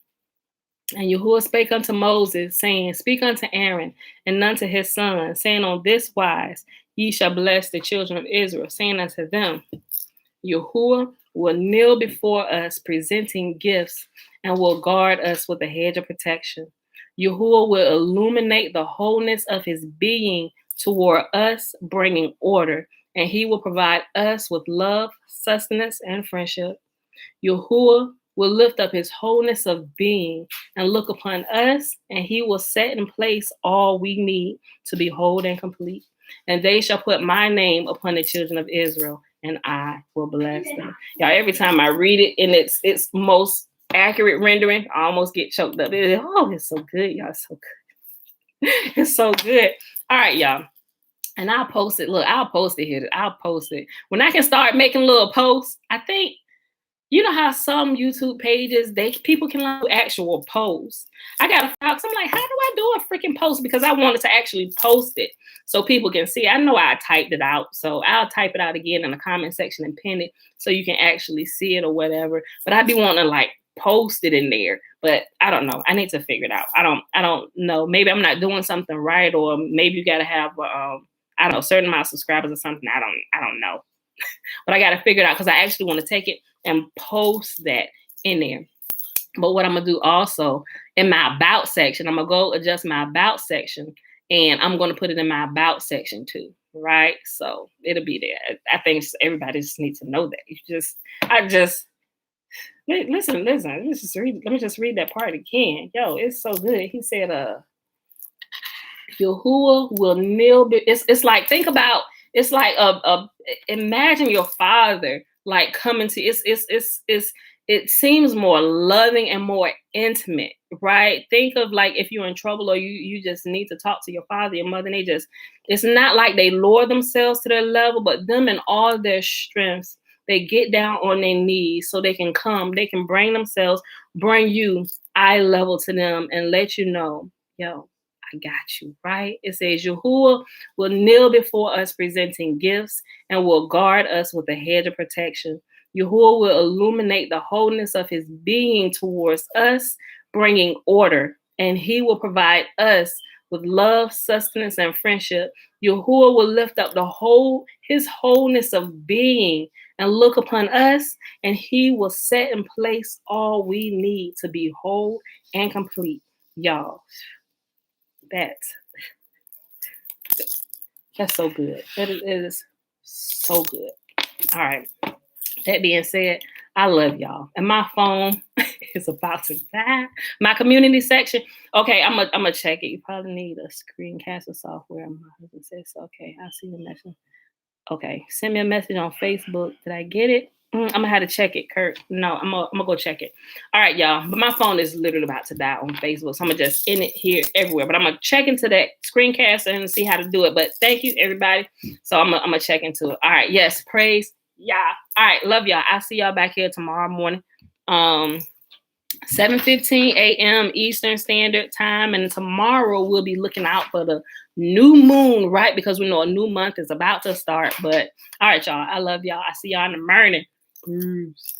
And Yahuwah spake unto Moses, saying, Speak unto Aaron and unto his sons, saying, On this wise ye shall bless the children of Israel, saying unto them, Yahuwah will kneel before us, presenting gifts, and will guard us with a hedge of protection. Yahuwah will illuminate the wholeness of his being toward us, bringing order, and he will provide us with love, sustenance, and friendship. Yahuwah will lift up his wholeness of being and look upon us, and he will set in place all we need to be whole and complete. And they shall put my name upon the children of Israel, and I will bless them. Y'all, every time I read it in its most accurate rendering, I almost get choked up. It's so good, y'all. It's so good. It's so good. All right, y'all. And I'll post it. Look, I'll post it here. I'll post it. When I can start making little posts, I think, you know how some YouTube pages, people can do actual posts. I got a fox. I'm like, how do I do a freaking post? Because I wanted to actually post it so people can see. I know I typed it out, so I'll type it out again in the comment section and pin it so you can actually see it or whatever. But I'd be wanting to like post it in there, but I don't know. I need to figure it out. I don't know. Maybe I'm not doing something right, or maybe you got to have I don't know, a certain amount of subscribers or something. I don't know. But I got to figure it out because I actually want to take it and post that in there. But what I'm going to do also in my about section, I'm going to go adjust my about section, and I'm going to put it in my about section too. Right. So it'll be there. I think everybody just needs to know that. Listen. Let me just read that part again. Yo, it's so good. He said, Yahuwah will kneel. It's like, think about, it's like imagine your father like coming to it seems more loving and more intimate, right? Think of like if you're in trouble or you just need to talk to your father, your mother, and it's not like they lower themselves to their level, but them in all their strengths, they get down on their knees so they can bring you eye level to them and let you know, yo, I got you, right? It says, Yahuwah will kneel before us presenting gifts and will guard us with a hedge of protection. Yahuwah will illuminate the wholeness of his being towards us, bringing order, and he will provide us with love, sustenance, and friendship. Yahuwah will lift up his wholeness of being and look upon us, and he will set in place all we need to be whole and complete. Y'all, that's so good. It is so good. All right. That being said, I love y'all. And my phone is about to die. My community section. Okay, I'm gonna check it. You probably need a screencaster software. My husband says, okay, I see the message. Okay, send me a message on Facebook. Did I get it? I'm gonna have to check it, Kurt. No, I'm gonna go check it. All right, y'all. But my phone is literally about to die on Facebook, so I'm gonna just end it here everywhere. But I'm gonna check into that screencaster and see how to do it. But thank you, everybody. So I'm gonna check into it. All right. Yes, praise. Yeah. All right. Love y'all. I'll see y'all back here tomorrow morning. 7:15 a.m. Eastern Standard Time. And tomorrow we'll be looking out for the new moon, right? Because we know a new month is about to start. But all right, y'all. I love y'all. I see y'all in the morning. Peace.